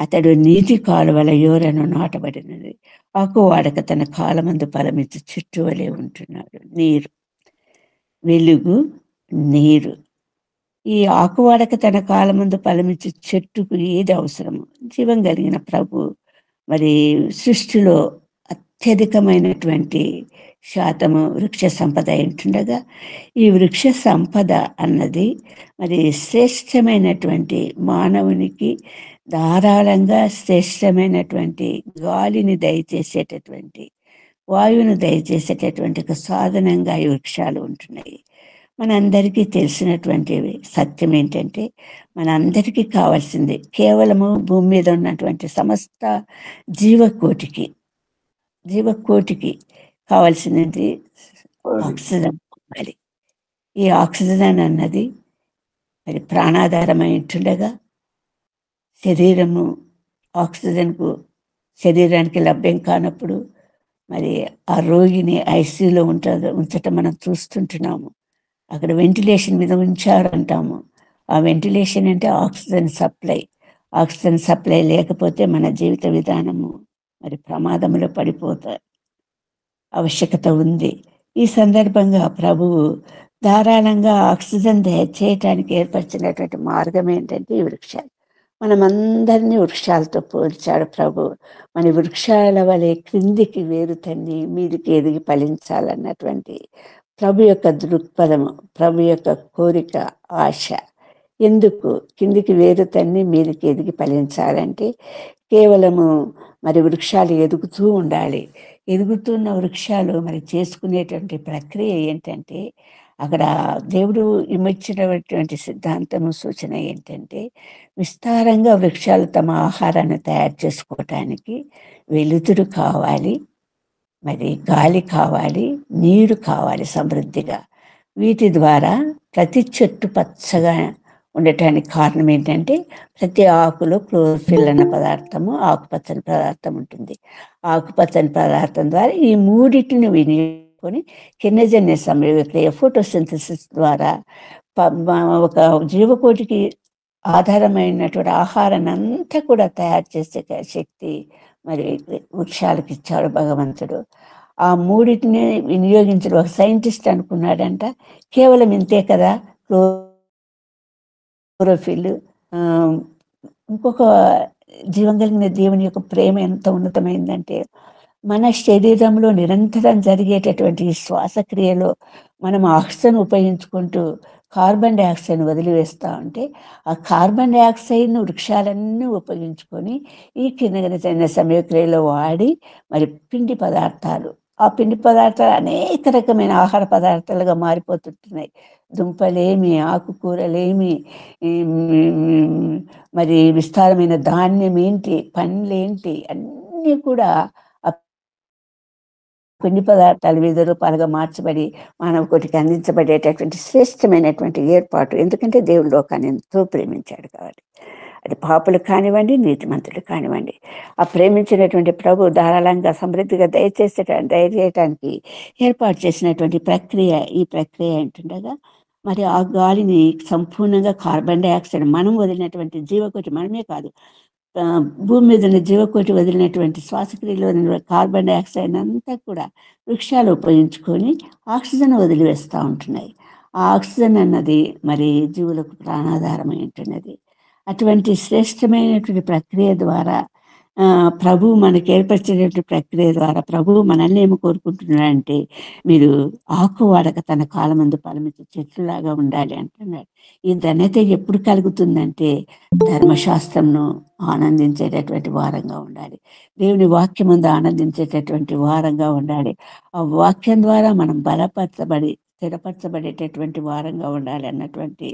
అతడు నీటి కాలువల యోరను నాటబడినది, ఆకువాడక తన కాలమందు ఫలమిచ్చు చెట్టు వలె ఉంటున్నాడు. నీరు, వెలుగు, నీరు. ఈ ఆకువాడక తన కాలమందు ఫలమిచ్చు చెట్టుకు ఏది అవసరము? జీవం కలిగిన ప్రభు మరి సృష్టిలో అత్యధికమైనటువంటి శాతము వృక్ష సంపద ఉంటుండగా, ఈ వృక్ష సంపద అన్నది మరి శ్రేష్టమైనటువంటి మానవునికి ధారాళంగా శ్రేష్టమైనటువంటి గాలిని దయచేసేటటువంటి, వాయువును దయచేసేటటువంటి ఒక సాధనంగా ఈ వృక్షాలు ఉంటున్నాయి. మనందరికీ తెలిసినటువంటి సత్యం ఏంటంటే, మనందరికీ కావాల్సింది కేవలము భూమి మీద ఉన్నటువంటి సమస్త జీవకోటికి కావాల్సినది ఆక్సిజన్ కావాలి. ఈ ఆక్సిజన్ అన్నది మరి ప్రాణాధారమై ఉంటుండగా శరీరానికి లభ్యం కానప్పుడు మరి ఆ రోగిని ఐసీయూలో ఉంచటం మనం చూస్తుంటున్నాము. అక్కడ వెంటిలేషన్ మీద ఉంచారంటాము. ఆ వెంటిలేషన్ అంటే ఆక్సిజన్ సప్లై లేకపోతే మన జీవిత విధానము మరి ప్రమాదంలో పడిపోతా ఆవశ్యకత ఉంది. ఈ సందర్భంగా ప్రభువు ధారాళంగా ఆక్సిజన్ చేయటానికి ఏర్పరిచినటువంటి మార్గం ఏంటంటే ఈ వృక్షాలు. మనమందరినీ వృక్షాలతో పోల్చాడు ప్రభు. మన వృక్షాల వలె క్రిందికి వేరు తన్ని మీదికి ఎదిగి ఫలించాలన్నటువంటి ప్రభు యొక్క దృక్పథము, ప్రభు యొక్క కోరిక, ఆశ. ఎందుకు కిందికి వేరు తన్ని మీదికి ఎదిగి ఫలించాలంటే కేవలము మరి వృక్షాలు ఎదుగుతూ ఉండాలి. ఎదుగుతున్న వృక్షాలు మరి చేసుకునేటువంటి ప్రక్రియ ఏంటంటే, అక్కడ దేవుడు ఇచ్చినటువంటి సిద్ధాంతము, సూచన ఏంటంటే, విస్తారంగా వృక్షాలు తమ ఆహారాన్ని తయారు చేసుకోవటానికి వెలుతురు కావాలి, మరి గాలి కావాలి, నీరు కావాలి సమృద్ధిగా. వీటి ద్వారా ప్రతి చెట్టు పచ్చగా ఉండటానికి కారణం ఏంటంటే, ప్రతి ఆకులో క్లోరోఫిల్ అన్న పదార్థము, ఆకుపచ్చని పదార్థం ఉంటుంది. ఆకుపచ్చని పదార్థం ద్వారా ఈ మూడింటిని వినియోగించుకొని కిరణజన్య సంయోగక్రియ, ఫోటోసింథసిస్ ద్వారా ఒక జీవకోటికి ఆధారమైనటువంటి ఆహారాన్ని అంతా కూడా తయారు చేసే శక్తి మరి వృక్షాలకు ఇచ్చాడు భగవంతుడు. ఆ మూడింటిని వినియోగించడం ఒక సైంటిస్ట్ అనుకున్నాడంట, కేవలం ఇంతే కదా క్లోరోఫిల్. ఇంకొక జీవం కలిగిన దేవుని యొక్క ప్రేమ ఎంత ఉన్నతమైందంటే, మన శరీరంలో నిరంతరం జరిగేటటువంటి శ్వాసక్రియలో మనం ఆక్సిజన్ ఉపయోగించుకుంటూ కార్బన్ డైఆక్సైడ్ని వదిలివేస్తూ ఉంటే, ఆ కార్బన్ డైఆక్సైడ్ను వృక్షాలన్నీ ఉపయోగించుకొని ఈ కిరణజన్య సంయోగక్రియలో వాడి మరి పిండి పదార్థాలు, ఆ పిండి పదార్థాలు అనేక రకమైన ఆహార పదార్థాలుగా మారిపోతుంటున్నాయి. దుంపలేమి, ఆకుకూరలేమి, మరి విస్తారమైన ధాన్యం ఏంటి, పండ్లేంటి, అన్నీ కూడా పిండి పదార్థాలు వివిధ రూపాలుగా మార్చబడి మానవ కోటికి అందించబడేటటువంటి శ్రేష్టమైనటువంటి ఏర్పాటు. ఎందుకంటే దేవుడు లోకాన్ని ఎంతో ప్రేమించాడు కాబట్టి. అది పాపులు కానివ్వండి, నీతిమంతులు కానివ్వండి, ఆ ప్రేమించినటువంటి ప్రభు ధారాళంగా సమృద్ధిగా దయచేయటానికి ఏర్పాటు చేసినటువంటి ప్రక్రియ ఈ ప్రక్రియ ఏంటుండగా, మరి ఆ గాలిని సంపూర్ణంగా కార్బన్ డైఆక్సైడ్ మనం వదిలినటువంటి జీవకోటి, మనమే కాదు భూమి మీద ఉన్న జీవకోటి వదిలినటువంటి శ్వాసక్రియలో కార్బన్ డైఆక్సైడ్ అంతా కూడా వృక్షాలు ఉపయోగించుకొని ఆక్సిజన్ వదిలివేస్తూ ఉంటున్నాయి. ఆ ఆక్సిజన్ అన్నది మరి జీవులకు ప్రాణాధారమై ఉంటున్నది. అటువంటి శ్రేష్టమైనటువంటి ప్రక్రియ ద్వారా ప్రభు మనకి ఏర్పరిచినటువంటి ప్రక్రియ ద్వారా ప్రభు మనల్ని ఏమి కోరుకుంటున్నాడంటే, మీరు ఆకు వాడక తన కాలమందు ఫలమిచ్చే చెట్లులాగా ఉండాలి అంటున్నాడు. ఈ ధన్యత ఎప్పుడు కలుగుతుందంటే, ధర్మశాస్త్రంను ఆనందించేటటువంటి వారంగా ఉండాలి, దేవుని వాక్యం ముందు ఆనందించేటటువంటి వారంగా ఉండాలి. ఆ వాక్యం ద్వారా మనం స్థిరపరచబడేటటువంటి వారంగా ఉండాలి అన్నటువంటి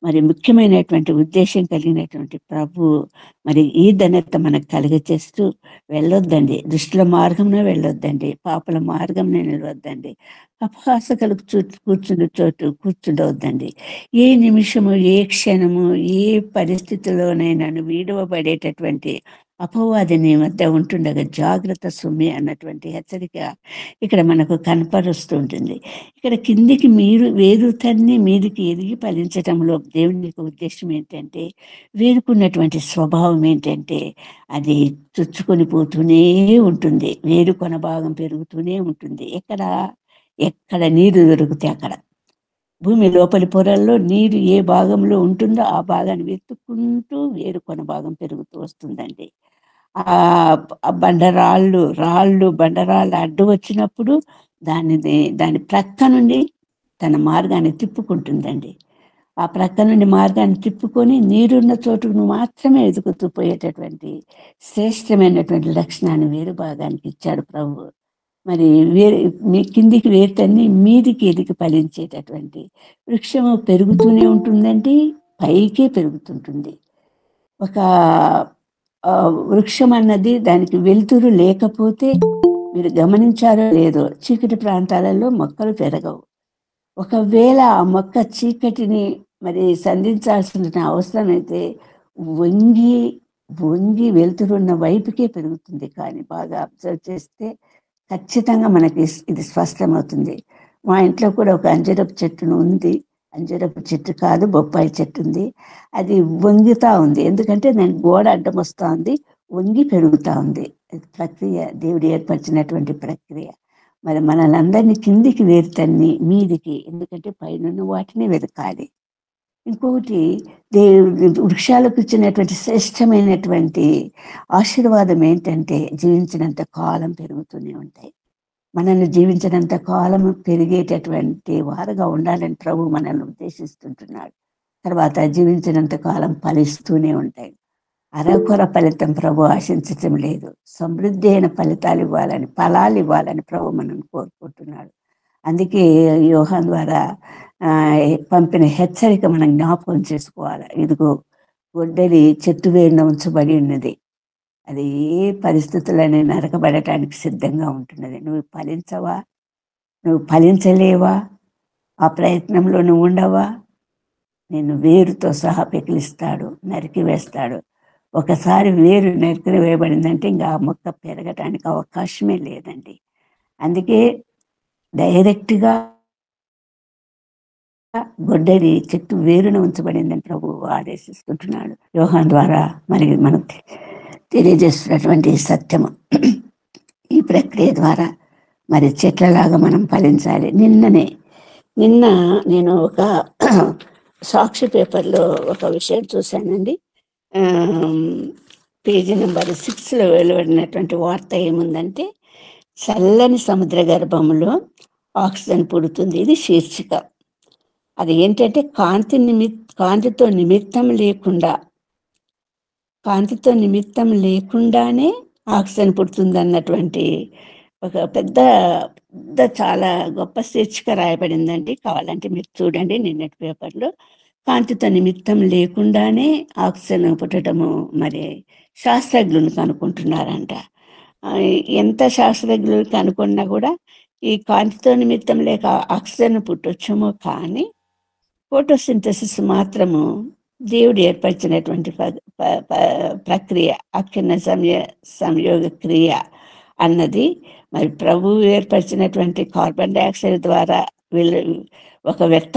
మరి ముఖ్యమైనటువంటి ఉద్దేశం కలిగినటువంటి ప్రభు మరి ఈ ధన్యత మనకు కలిగచేస్తూ, వెళ్ళొద్దండి దుష్టుల మార్గంలో వెళ్ళొద్దండి, పాపల మార్గంలో నిలవద్దండి, అపహాసకులకు కూర్చుండవద్దండి. ఏ నిమిషము, ఏ క్షణము, ఏ పరిస్థితిలోనైనా వీడవబడేటటువంటి అపవాది నీ వద్ద ఉంటుండగా జాగ్రత్త సుమ్మి అన్నటువంటి హెచ్చరిక ఇక్కడ మనకు కనపరుస్తుంటుంది. ఇక్కడ కిందికి వేరుతన్ని మీదికి ఎదిగి ఫలించటంలో దేవుని యొక్క ఉద్దేశం ఏంటంటే, వేరుకున్నటువంటి స్వభావం ఏంటంటే అది చుచ్చుకొని పోతూనే ఉంటుంది, వేరుకొన భాగం పెరుగుతూనే ఉంటుంది. ఎక్కడ నీరు దొరికితే అక్కడ, భూమి లోపలి పొరల్లో నీరు ఏ భాగంలో ఉంటుందో ఆ భాగాన్ని వెతుక్కుంటూ వేరుకొన భాగం పెరుగుతూ వస్తుందండి. ఆ బండరాళ్ళు అడ్డు వచ్చినప్పుడు దాని ప్రక్క నుండి తన మార్గాన్ని తిప్పుకుంటుందండి. ఆ ప్రక్క నుండి మార్గాన్ని తిప్పుకొని నీరున్న చోటును మాత్రమే వెతుకుతూ పోయేటటువంటి శ్రేష్టమైనటువంటి లక్షణాన్ని వేరు భాగానికి ఇచ్చాడు ప్రభు. మరి మీ కిందికి వేరుతన్ని మీదికి ఎదిగి ఫలించేటటువంటి వృక్షము పెరుగుతూనే ఉంటుందండి, పైకే పెరుగుతుంటుంది. ఒక వృక్షం అన్నది దానికి వెలుతురు లేకపోతే మీరు గమనించారో లేదో చీకటి ప్రాంతాలలో మొక్కలు పెరగవు. ఒకవేళ ఆ మొక్క చీకటిని మరి సంధించాల్సిన అవసరం అయితే వంగి వంగి వెలుతురున్న వైపుకే పెరుగుతుంది. కానీ బాగా అబ్జర్వ్ చేస్తే ఖచ్చితంగా మనకి ఇది స్పష్టమవుతుంది. మా ఇంట్లో కూడా ఒక అంజరపు చెట్టును ఉంది. అంజరపు చెట్టు కాదు, బొప్పాయి చెట్టు ఉంది. అది వంగుతా ఉంది. ఎందుకంటే దానికి గోడ అడ్డం వస్తూ ఉంది, వంగి పెరుగుతూ ఉంది. అది ప్రక్రియ, దేవుడు ఏర్పరిచినటువంటి ప్రక్రియ. మరి మనలందరినీ కిందికి వేరుతన్ని మీదికి, ఎందుకంటే పైనున్న వాటిని వెతకాలి. ఇంకొకటి వృక్షాలకు ఇచ్చినటువంటి శ్రేష్టమైనటువంటి ఆశీర్వాదం ఏంటంటే జీవించినంత కాలం పెరుగుతూనే ఉంటాయి. మనల్ని జీవించినంత కాలం పెరిగేటటువంటి వారుగా ఉండాలని ప్రభు మనల్ని ఉద్దేశిస్తుంటున్నాడు. తర్వాత జీవించినంత కాలం ఫలిస్తూనే ఉంటాయి. అరకొర ఫలితం ప్రభు ఆశించటం లేదు. సమృద్ధి అయిన ఫలాలు ఇవ్వాలని ప్రభు మనం కోరుకుంటున్నాడు. అందుకే యోహాను ద్వారా పంపిన హెచ్చరిక మనం జ్ఞాపకం చేసుకోవాలి. ఇదిగో గొడ్డలి చెట్టు వేరున ఉంచబడి ఉన్నది, అది ఏ పరిస్థితులని నరకబడటానికి సిద్ధంగా ఉంటున్నది. నువ్వు ఫలించవా? నువ్వు ఫలించలేవా? ఆ ప్రయత్నంలో నువ్వు ఉండవా? నేను వేరుతో సహా పెకిలిస్తాడు, నరికి వేస్తాడు. ఒకసారి వేరు నరికి వేయబడిందంటే ఇంకా ఆ మొక్క పెరగటానికి అవకాశమే లేదండి. అందుకే డైరెక్ట్గా గొడ్డలి చెట్టు వేరున ఉంచబడిందని ప్రభు ఆదేశిస్తుంటున్నాడు యోహాను ద్వారా. మరి మనకు తెలియజేస్తున్నటువంటి సత్యము ఈ ప్రక్రియ ద్వారా మరి చెట్లలాగా మనం ఫలించాలి. నిన్న నేను ఒక సాక్షి పేపర్లో ఒక విషయం చూశానండి. పేజీ నెంబర్ 6లో వెలువడినటువంటి వార్త ఏముందంటే, చల్లని సముద్ర గర్భంలో ఆక్సిజన్ పుడుతుంది. ఇది శీర్షిక. అది ఏంటంటే కాంతితో నిమిత్తం లేకుండానే ఆక్సిజన్ పుడుతుంది అన్నటువంటి ఒక పెద్ద చాలా గొప్ప శీర్షిక రాయబడిందండి. కావాలంటే మీరు చూడండి నిన్నటి పేపర్లో. కాంతితో నిమిత్తం లేకుండానే ఆక్సిజన్ పుట్టడము మరి శాస్త్రజ్ఞులు కనుక్కుంటున్నారంట. ఎంత శాస్త్రజ్ఞులు కనుక్కున్నా కూడా ఈ కాంతితో నిమిత్తం లేక ఆక్సిజన్ పుట్టొచ్చేమో, కానీ ఫోటోసింథసిస్ మాత్రము దేవుడు ఏర్పరిచినటువంటి ప్రక్రియ, అక్షణ సంయోగ క్రియ అన్నది మరి ప్రభువు ఏర్పరిచినటువంటి కార్బన్ డైఆక్సైడ్ ద్వారా ఒక వ్యక్త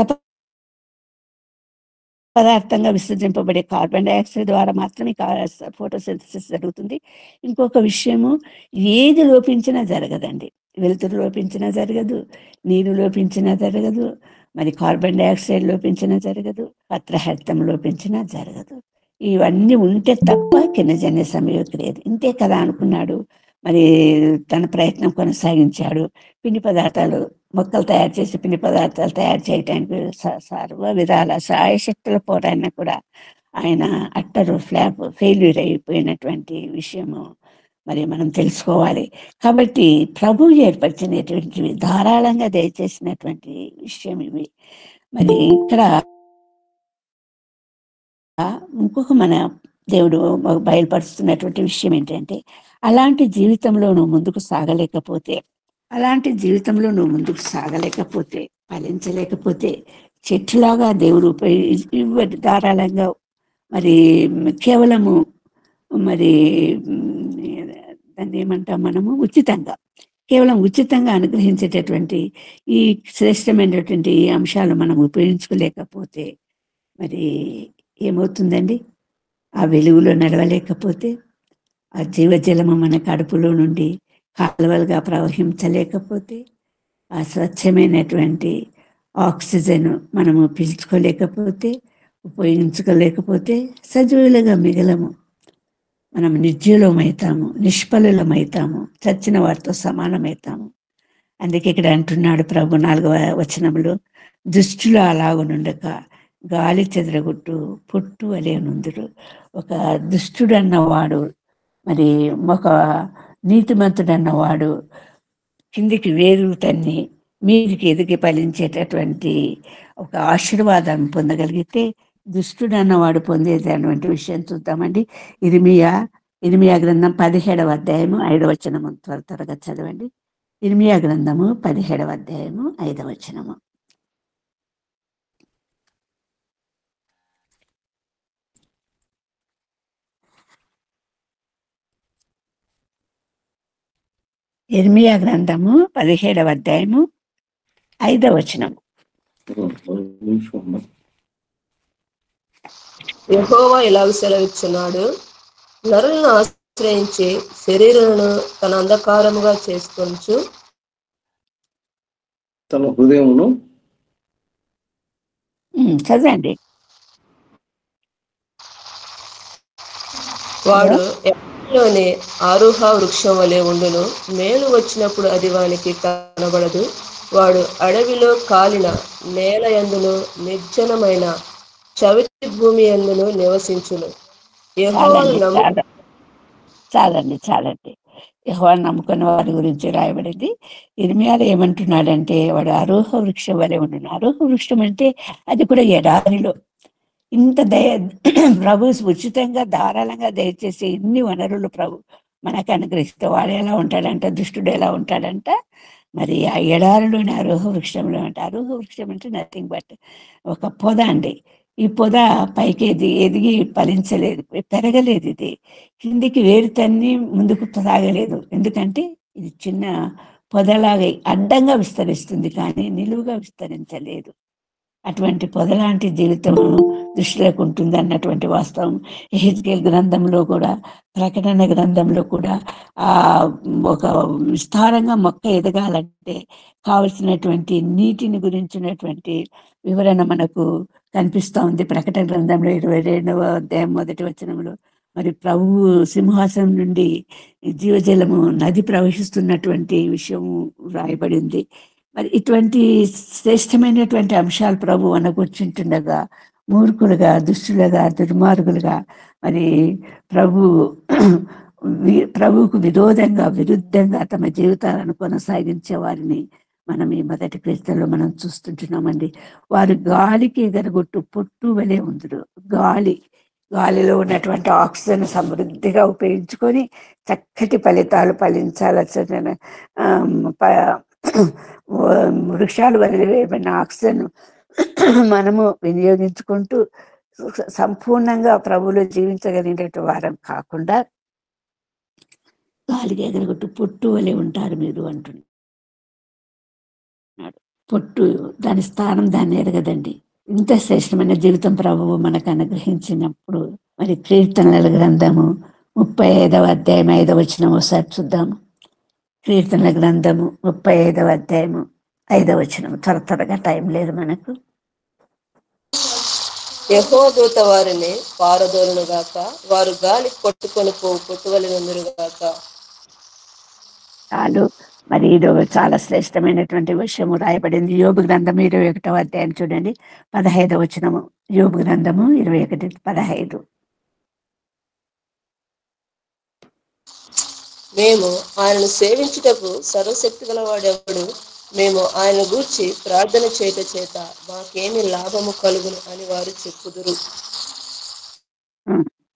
పదార్థంగా విసర్జింపబడే కార్బన్ డైఆక్సైడ్ ద్వారా మాత్రమే ఫోటోసింథసిస్ జరుగుతుంది. ఇంకొక విషయము, ఏది లోపించినా జరగదండి. వెలుతురు లోపించినా జరగదు, నీరు లోపించినా జరగదు, మరి కార్బన్ డైఆక్సైడ్ లోపించినా జరగదు, పత్రహరితం లోపించినా జరగదు. ఇవన్నీ ఉంటే తప్ప కిరణజన్య సంయోగ లేదు. ఇంతే కదా అనుకున్నాడు. మరి తన ప్రయత్నం కొనసాగించాడు. పిండి పదార్థాలు, మొక్కలు తయారు చేసి పిండి పదార్థాలు తయారు చేయడానికి సర్వ విధాల సాయశక్తుల పోరాడినా కూడా ఆయన ఫెయిల్యూర్ అయిపోయినటువంటి విషయము మరి మనం తెలుసుకోవాలి. కాబట్టి ప్రభువు ఏర్పరిచినటువంటివి ధారాళంగా దయచేసినటువంటి విషయం ఇవి. మరి ఇక్కడ ఇంకొక మన దేవుడు బయలుపరుస్తున్నటువంటి విషయం ఏంటంటే, అలాంటి జీవితంలో నువ్వు ముందుకు సాగలేకపోతే ఫలించలేకపోతే చెట్టులాగా దేవుడు ధారాళంగా మరి కేవలము మరి దాన్ని ఏమంటాం మనము కేవలం ఉచితంగా అనుగ్రహించేటటువంటి ఈ శ్రేష్టమైనటువంటి ఈ అంశాలు మనం ఉపయోగించుకోలేకపోతే మరి ఏమవుతుందండి? ఆ వెలుగులో నడవలేకపోతే, ఆ జీవజలము మన కడుపులో నుండి కాలువలుగా ప్రవహించలేకపోతే, ఆ స్వచ్ఛమైనటువంటి ఆక్సిజన్ మనము పీల్చుకోలేకపోతే, ఉపయోగించుకోలేకపోతే సజీవులుగా మిగలము. మనం నిర్జీవులమవుతాము, నిష్ఫలులమవుతాము, చచ్చిన వారితో సమానమవుతాము. అందుకే ఇక్కడ అంటున్నాడు ప్రభు 4వ వచనంలో, దుష్టులు అలాగునుండక గాలి చెదరగొట్టు పొట్టు అలే నుందురు. ఒక దుష్టుడు అన్నవాడు, మరి ఒక నీతిమంతుడు అన్నవాడు కిందికి వేరు తన్ని మీదికి ఎదిగి ఫలించేటటువంటి ఒక ఆశీర్వాదం పొందగలిగితే దుష్టుడు అన్నవాడు పొందేది అటువంటి విషయం చూద్దామండి. ఇర్మియా గ్రంథం 17వ అధ్యాయము 5వ వచనము త్వరగా చదవండి. ఇర్మియా గ్రంథము 17వ అధ్యాయము 5వ వచనము. ఇర్మియా గ్రంథము 17వ అధ్యాయము 5వ వచనము. యెహోవా ఇలాగ సెలవిచ్చున్నాడు, నరులను ఆశ్రయించి శరీరులను తన అంధకారముగా చేసుకొంచు తమ హృదయమును చదవండి. వాడు ఎడారిలోని ఆరుహ వృక్షం వలె ఉండును. మేలు వచ్చినప్పుడు అది వానికి కనబడదు. వాడు అడవిలో కాలిన నేల యందును నిర్జనమైన చవిటి భూమి యందును నివసించును. చాలండి. యెహోవాను నమ్ముకున్న వారి గురించి రాయబడింది. ఇర్మియాలో ఏమంటున్నాడంటే వాడు అరోహ వృక్షం వలె ఉండును. అరోహ వృక్షం అంటే అది కూడా ఎడారిలో ఇంత ప్రభు ఉచితంగా ధారాళంగా దయచేసి ఇన్ని వనరులు ప్రభు మనకు అనుగ్రహిస్తే వాడు ఎలా ఉంటాడంట, దుష్టుడు ఎలా ఉంటాడంట. మరి ఆ ఎడారిలోని అరోహ వృక్షంలో అంటే అరోహ వృక్షం అంటే నథింగ్ బట్ ఒక పొద అండి. ఈ పొద పైకి ఎదిగి ఫలించలేదు, పెరగలేదు. ఇది కిందికి వేరు తన్ని ముందుకు సాగలేదు. ఎందుకంటే ఇది చిన్న పొదలాగా అడ్డంగా విస్తరిస్తుంది కానీ నిలువుగా విస్తరించలేదు. అటువంటి పొదలాంటి జీవితం దృష్టిలోకి ఉంటుంది అన్నటువంటి వాస్తవం యెహెజ్కేలు గ్రంథంలో కూడా, ప్రకటన గ్రంథంలో కూడా ఒక విస్తారంగా మొక్క ఎదగాలంటే కావలసినటువంటి నీటిని గురించినటువంటి వివరణ మనకు కనిపిస్తూ ఉంది. ప్రకటన గ్రంథంలో 22వ అధ్యాయం 1వ వచనంలో మరి ప్రభువు సింహాసనం నుండి జీవజలము నది ప్రవహిస్తున్నటువంటి విషయం రాయబడింది. మరి ఇటువంటి శ్రేష్టమైనటువంటి అంశాలు ప్రభు అనకూర్చుంటుండగా మూర్ఖులుగా, దుష్టులుగా, దుర్మార్గులుగా మరి ప్రభువుకు విరుద్ధంగా తమ జీవితాలను కొనసాగించే వారిని మనం ఈ మొదటి క్రీస్తులో మనం చూస్తుంటున్నామండి. వారు గాలికి ఎగరగొట్టు పొట్టు వలె ఉందరు. గాలిలో ఉన్నటువంటి ఆక్సిజన్ సమృద్ధిగా ఉపయోగించుకొని చక్కటి ఫలితాలు ఫలించాల్సిన వృక్షాలు వదిలివేయబడిన ఆక్సిజన్ మనము వినియోగించుకుంటూ సంపూర్ణంగా ప్రభువులో జీవించగలిగినట్టు వారం కాకుండా గాలికి ఎగరగొట్టు పొట్టు వలె ఉంటారు మీరు అంటున్నాడు. పొట్టు దాని స్థానం దాన్ని ఎరగదండి. ఇంత శ్రేష్టమైన జీవితం ప్రభువు మనకు అనుగ్రహించినప్పుడు మరి కీర్తనల గ్రంథము 35వ అధ్యాయం 5వ వచనం ఒకసారి చూద్దాము. కీర్తనల గ్రంథము 35వ అధ్యాయము 5వ వచనం. త్వరగా టైం లేదు మనకు. యెహోవా దూత వారిని పారదోలును గాక, వారు గాలి కొట్టుకొని పోవు పొట్టువలి నుందురు గాక. చాలు. మరి ఇది చాలా శ్రేష్టమైనటువంటి విషయము రాయబడింది. యోబు గ్రంథము 21వ అధ్యాయం చూడండి 15వ వచనము. యోబు గ్రంథము 21:15. మేము ఆయనను సేవించుటకు సర్వశక్తి గలవాడెవడు, మేము ఆయన గూర్చి ప్రార్థన చేయట చేత మాకేమి లాభము కలుగును అని వారు చెప్పుదురు.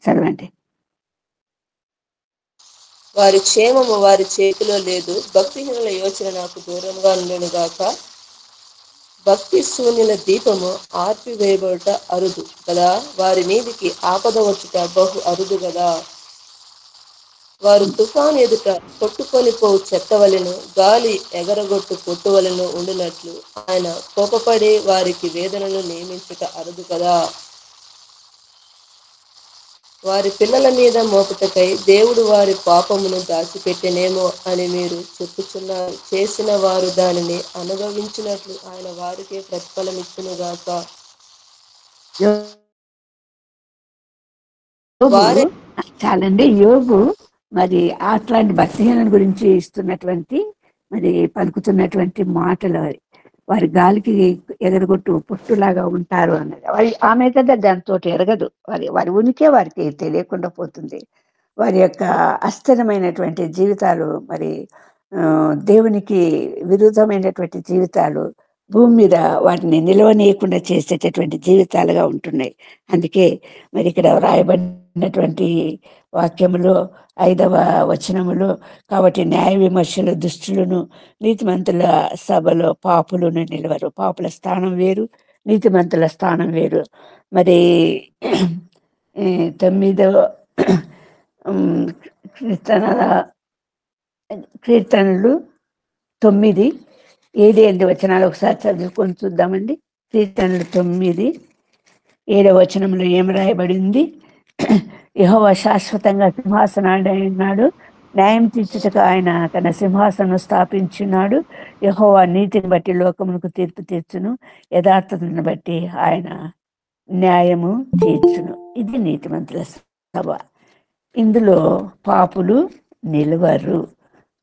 చదవండి. వారి క్షేమము వారి చేతిలో లేదు, భక్తిహీనుల యోచన నాకు దూరంగా ఉండను గాక. భక్తి శూన్యుల దీపము ఆర్పివేయబడుట అరుదు కదా, వారి మీదికి ఆపద వచ్చుట బహు అరుదు కదా. వారు తుఫాను ఎదుట కొట్టుకొని పోవు చెత్తవలెను, గాలి ఎగరగొట్టు పొట్టువలెను ఉండినట్లు ఆయన కోపపడి వారికి వేదనను నియమించుట అరుదు కదా. వారి పిల్లల మీద మోపుటకై దేవుడు వారి పాపమును దాచిపెట్టెనేమో అని మీరు చెప్పుచున్నారు. చేసిన వారు దానిని అనుభవించినట్లు ఆయన వారికే ప్రతిఫలమిచ్చును గాక. చాలండి. యోబు మరి అట్లాంటి భక్తిహీనుల గురించి ఇస్తున్నటువంటి మరి పలుకుతున్నటువంటి మాటలు వారి గాలికి ఎగరగొట్టు పొట్టులాగా ఉంటారు అన్నది. ఆమె కదా దాంతో ఎరగదు. వారి ఉనికే వారికి తెలియకుండా పోతుంది. వారి యొక్క అస్థిరమైనటువంటి జీవితాలు మరి దేవునికి విరుద్ధమైనటువంటి జీవితాలు భూమి మీద వాటిని నిలవనీయకుండా చేసేటటువంటి జీవితాలుగా ఉంటున్నాయి. అందుకే మరి ఇక్కడ వ్రాయబడినటువంటి వాక్యములో 5వ వచనములో, కాబట్టి న్యాయ విమర్శలు దుష్టులను, నీతిమంతుల సభలో పాపులను నిలవరు. పాపుల స్థానం వేరు, నీతిమంతుల స్థానం వేరు. మరి 9వ కీర్తనలు 9, 7, 8 వచనాలు ఒకసారి చదువుకొని చూద్దామండి. కీర్తనలు 9, 7వ వచనంలో ఏం రాయబడింది? యెహోవా శాశ్వతంగా సింహాసనాడున్నాడు, న్యాయం తీర్చుటకు ఆయన తన సింహాసనం స్థాపించున్నాడు. యెహోవా నీతిని బట్టి లోకమునకు తీర్పు తీర్చును, యథార్థతను బట్టి ఆయన న్యాయము తీర్చును. ఇది నీతిమంతుల సభ. ఇందులో పాపులు నిలువరు.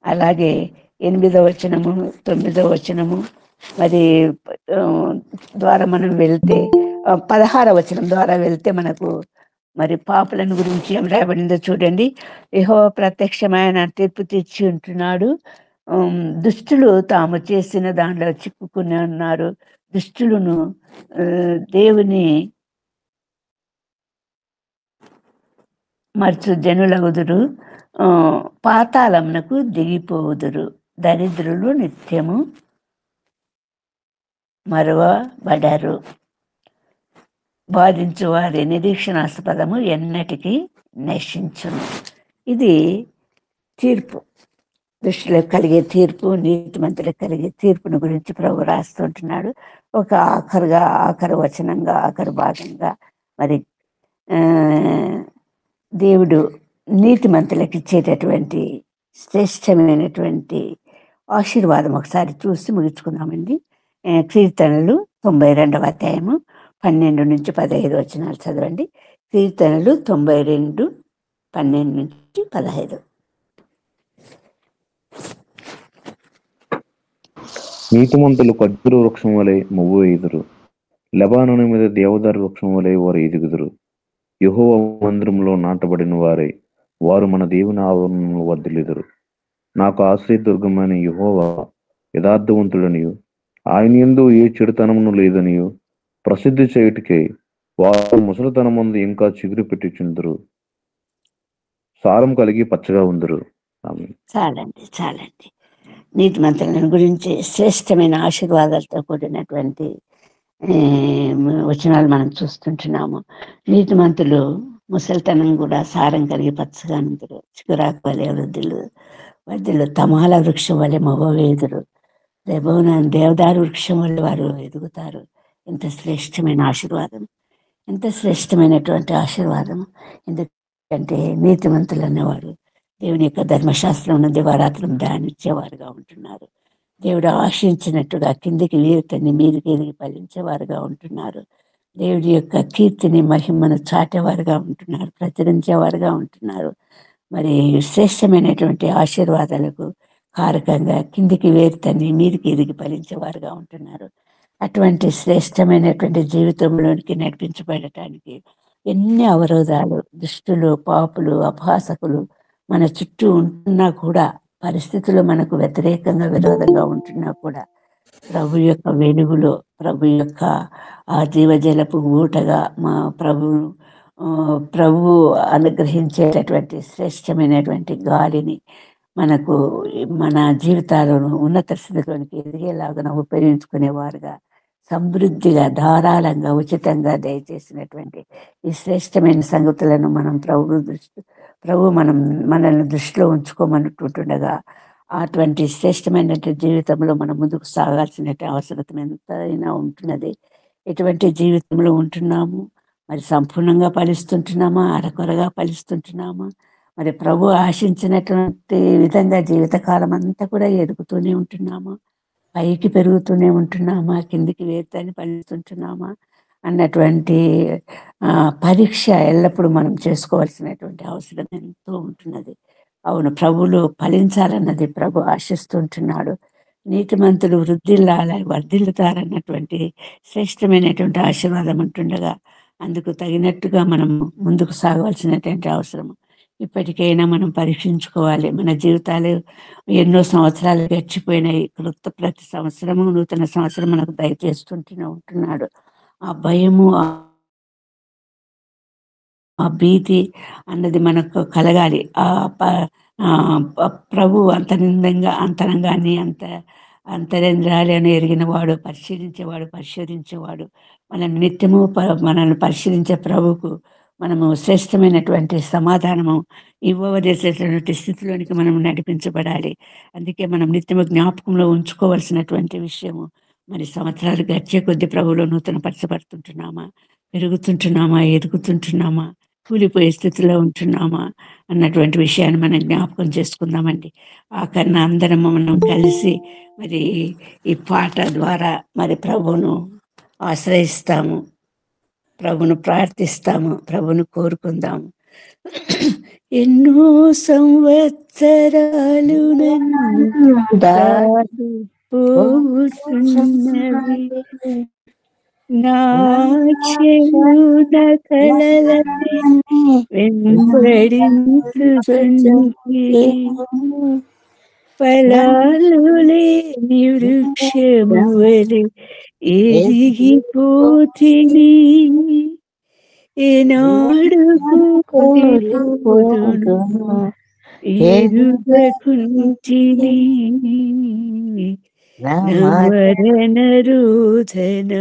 అలాగే 8వ వచనము, 9వ వచనము మరి ద్వారా మనం వెళ్తే 16వ వచనం ద్వారా వెళ్తే మనకు మరి పాపులను గురించి ఏం రాయబడిందో చూడండి. యెహోవా ప్రత్యక్షమైన తీర్పు తీర్చి ఉంటున్నాడు. దుష్టులు తాము చేసిన దాంట్లో చిక్కుకుని ఉన్నారు. దుష్టులను దేవుని మర్చు జనులగుదురు, పాతాళమునకు దిగిపోవుదురు. దరిద్రులు నిత్యము మరువబడరు. బాధించు వారి నిరీక్షణాస్పదము ఎన్నటికీ నశించును. ఇది తీర్పు, దుష్టులకు కలిగే తీర్పు, నీతిమంతులకు కలిగే తీర్పును గురించి ప్రభు రాస్తుంటున్నాడు. ఒక ఆఖరి వచనంగా, ఆఖరి భాగంగా మరి దేవుడు నీతిమంతులకు ఇచ్చేటటువంటి శ్రేష్టమైనటువంటి ఆశీర్వాదం ఒకసారి చూసి ముగించుకుందామండి. కీర్తనలు 92వ అధ్యాయము 12 నుంచి 15 వచనాలు చదవండి. కీర్తనలు 92, 12 నుంచి 15. నీతిమంతులు ఖర్జూర వృక్షం వలె మొవ్వు ఎదురు, లెబానోను మీద దేవదారు వృక్షం వలె వారు ఎదుగుదురు. యెహోవా మందిరంలో నాటబడిన వారై వారు మన దేవుని ఆవరణలో వర్ధిల్లుదురు. నాకు ఆశ్రయదుర్గమైన యెహోవా యథార్థవంతుడనియు ఆయన యందు ఏ చెడుతనమును లేదనియు ప్రసిద్ధి చేయుటకే వారు ముసలితనమందు ఇంకా చిగురు పెట్టుచుందురు, సారం కలిగి పచ్చగా ఉందరు. చాలండి. నీతిమంతుల గురించి శ్రేష్టమైన ఆశీర్వాదాలతో కూడినటువంటి వచనాలు మనం చూస్తుంటున్నాము. నీతిమంతులు ముసలితనం కూడా సారం కలిగి పచ్చగా ఉందరు, చిగురాకు వలె వృద్ధులు తమాల వృక్షం వలె మొవ్వేదురు, దేవదారు వృక్షం వల్ల వారు ఎదుగుతారు. ఎంత శ్రేష్టమైన ఆశీర్వాదం, ఎంత శ్రేష్టమైనటువంటి ఆశీర్వాదం. ఎందుకంటే నీతిమంతులు అనేవారు దేవుని యొక్క ధర్మశాస్త్రం దివారాత్రం ధ్యానించేవారుగా ఉంటున్నారు. దేవుడు ఆశించినట్టుగా కిందికి వీరుతని మీదికి ఎదిగి ఫలించేవారుగా ఉంటున్నారు. దేవుడి యొక్క కీర్తిని మహిమను చాటేవారుగా ఉంటున్నారు, ప్రచురించేవారుగా ఉంటున్నారు. మరి శ్రేష్టమైనటువంటి ఆశీర్వాదాలకు కారకంగా కిందికి వేరుతని మీదికి ఎదిగి ఫలించేవారుగా ఉంటున్నారు. అటువంటి శ్రేష్టమైనటువంటి జీవితంలోనికి నడిపించబడటానికి ఎన్ని అవరోధాలు, దుష్టులు, పాపులు, అపహాసకులు మన చుట్టూ ఉంటున్నా కూడా, పరిస్థితులు మనకు వ్యతిరేకంగా విరోధంగా ఉంటున్నా కూడా ప్రభు యొక్క వెలుగులో, ప్రభు యొక్క ఆ జీవజలపు ఊటగా మా ప్రభు అనుగ్రహించేటటువంటి శ్రేష్టమైనటువంటి గాలిని మనకు మన జీవితాలను ఉన్నత స్థితిలోనికి ఎదిగేలాగా ఉపయోగించుకునేవారుగా, సమృద్ధిగా, ధారాళంగా, ఉచితంగా దయచేసినటువంటి ఈ శ్రేష్టమైన సంగతులను మనం ప్రభు మనల్ని దృష్టిలో ఉంచుకోమనుకుంటుండగా, అటువంటి శ్రేష్టమైనటువంటి జీవితంలో మనం ముందుకు సాగాల్సిన అవసరం ఎంతైనా ఉంటున్నది. ఎటువంటి జీవితంలో ఉంటున్నాము? మరి సంపూర్ణంగా ఫలిస్తుంటున్నామా, అరకొరగా ఫలిస్తుంటున్నామా? మరి ప్రభు ఆశించినటువంటి విధంగా జీవితకాలం అంతా కూడా ఎదుగుతూనే ఉంటున్నామా, పైకి పెరుగుతూనే ఉంటున్నామా, కిందికి వేరుతాన్ని ఫలిస్తుంటున్నామా అన్నటువంటి పరీక్ష ఎల్లప్పుడూ మనం చేసుకోవాల్సినటువంటి అవసరం ఎంతో ఉంటున్నది. అవును, ప్రభువులు ఫలించాలన్నది ప్రభు ఆశిస్తుంటున్నాడు. నీతిమంతులు వర్ధిల్లుతారన్నటువంటి శ్రేష్టమైనటువంటి ఆశీర్వాదం ఉంటుండగా అందుకు తగినట్టుగా మనం ముందుకు సాగవలసినటువంటి అవసరం ఇప్పటికైనా మనం పరీక్షించుకోవాలి. మన జీవితాలు ఎన్నో సంవత్సరాలు గడిచిపోయినాయి. ప్రతి సంవత్సరము నూతన సంవత్సరం మనకు దయచేస్తుంటూనే ఉంటున్నాడు. ఆ భయము, ఆ భీతి అన్నది మనకు కలగాలి. ప్రభు అంతరంగాన్ని అంతరంగాలను ఎరిగినవాడు, పరిశోధించేవాడు. మనల్ని పరిశీలించే ప్రభుకు మనము శ్రేష్టమైనటువంటి సమాధానము ఇవ్వవలసినటువంటి స్థితిలోనికి మనం నడిపించబడాలి. అందుకే మనం నిత్యము జ్ఞాపకంలో ఉంచుకోవాల్సినటువంటి విషయము, మరి సంవత్సరాలు గడిచే కొద్ది ప్రభువులో నూతన పరచబడుతుంటున్నామా, పెరుగుతుంటున్నామా, ఎదుగుతుంటున్నామా, కూలిపోయే స్థితిలో ఉంటున్నామా అన్నటువంటి విషయాన్ని మనం జ్ఞాపకం చేసుకుందామండి. ఆఖరిన అందరం మనం కలిసి మరి ఈ పాట ద్వారా మరి ప్రభువును ఆశ్రయిస్తాము, ప్రభును ప్రార్థిస్తాము, ప్రభును కోరుకుందాము. ఎన్నో సంవత్సరాలు నన్ను దాటిపోతున్నవి, నా చెవున కలలని వెంబడించుచున్నవి, ఫలాలు లేని వృక్షము వలె ఎదిగిపోతిని, ఏనాడు కుదిరిపోదును ఎరుగకుంటిని, మరణ రోదన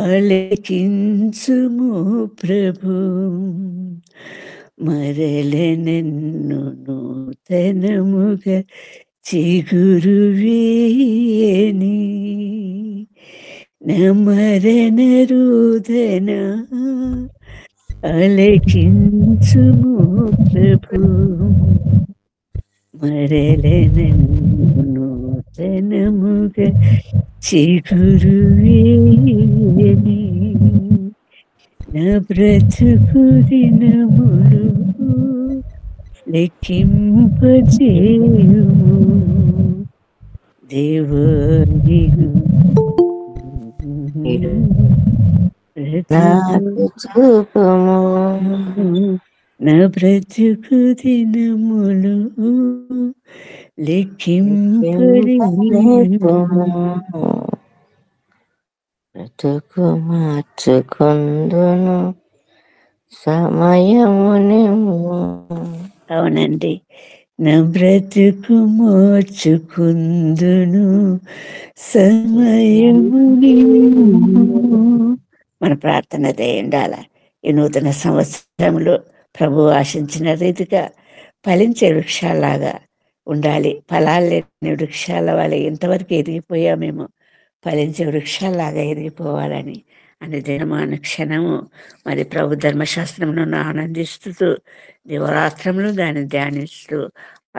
అలకించుము ప్రభు, మరల నన్ను నూతనముగా చిగురు వేయని, మరణ రోదన అలకించుము ప్రభు, మరల నన్ను నూతనముగా చిగురు వేయని, నా బ్రతుకు దినములు లెక్కింపజేయుము దేవుని, నా బ్రతుకు దినములు బ్రతుకు మార్చుకొందును సమయమునేమో. అవునండి, నా బ్రతుకు మార్చుకుందును సమయమునేమో. మన ప్రార్థన ఉండాల. ఈ నూతన సంవత్సరంలో ప్రభు ఆశించిన రీతిగా ఫలించే వృక్షాలాగా ఉండాలి. ఫలాలు లేని వృక్షాల వల్ల ఎంతవరకు ఎదిగిపోయామేమో, ఫలించే వృక్షాలాగా ఎదిగిపోవాలని అని దినమాన క్షణము మరి ప్రభు ధర్మశాస్త్రంలో ఆనందిస్తూ దివరాత్రములు దాన్ని ధ్యానిస్తూ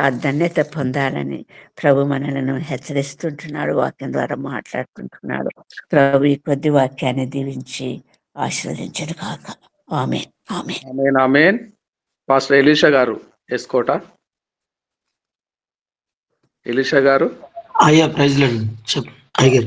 ఆ ధన్యత పొందాలని ప్రభు మనలను హెచ్చరిస్తుంటున్నాడు, వాక్యం ద్వారా మాట్లాడుతుంటున్నాడు. ప్రభు ఈ కొద్ది వాక్యాన్ని దీవించి ఆశీర్వదించను కాక. ఆమేన్, ఆమేన్, ఆమేన్, ఆమేన్. పాస్టర్ ఎలీషా గారు ఎస్కోట. ఎలీషా గారు. అయ్యా ప్రైజ్ లార్డ్ చెప్పు అయ్యగారు.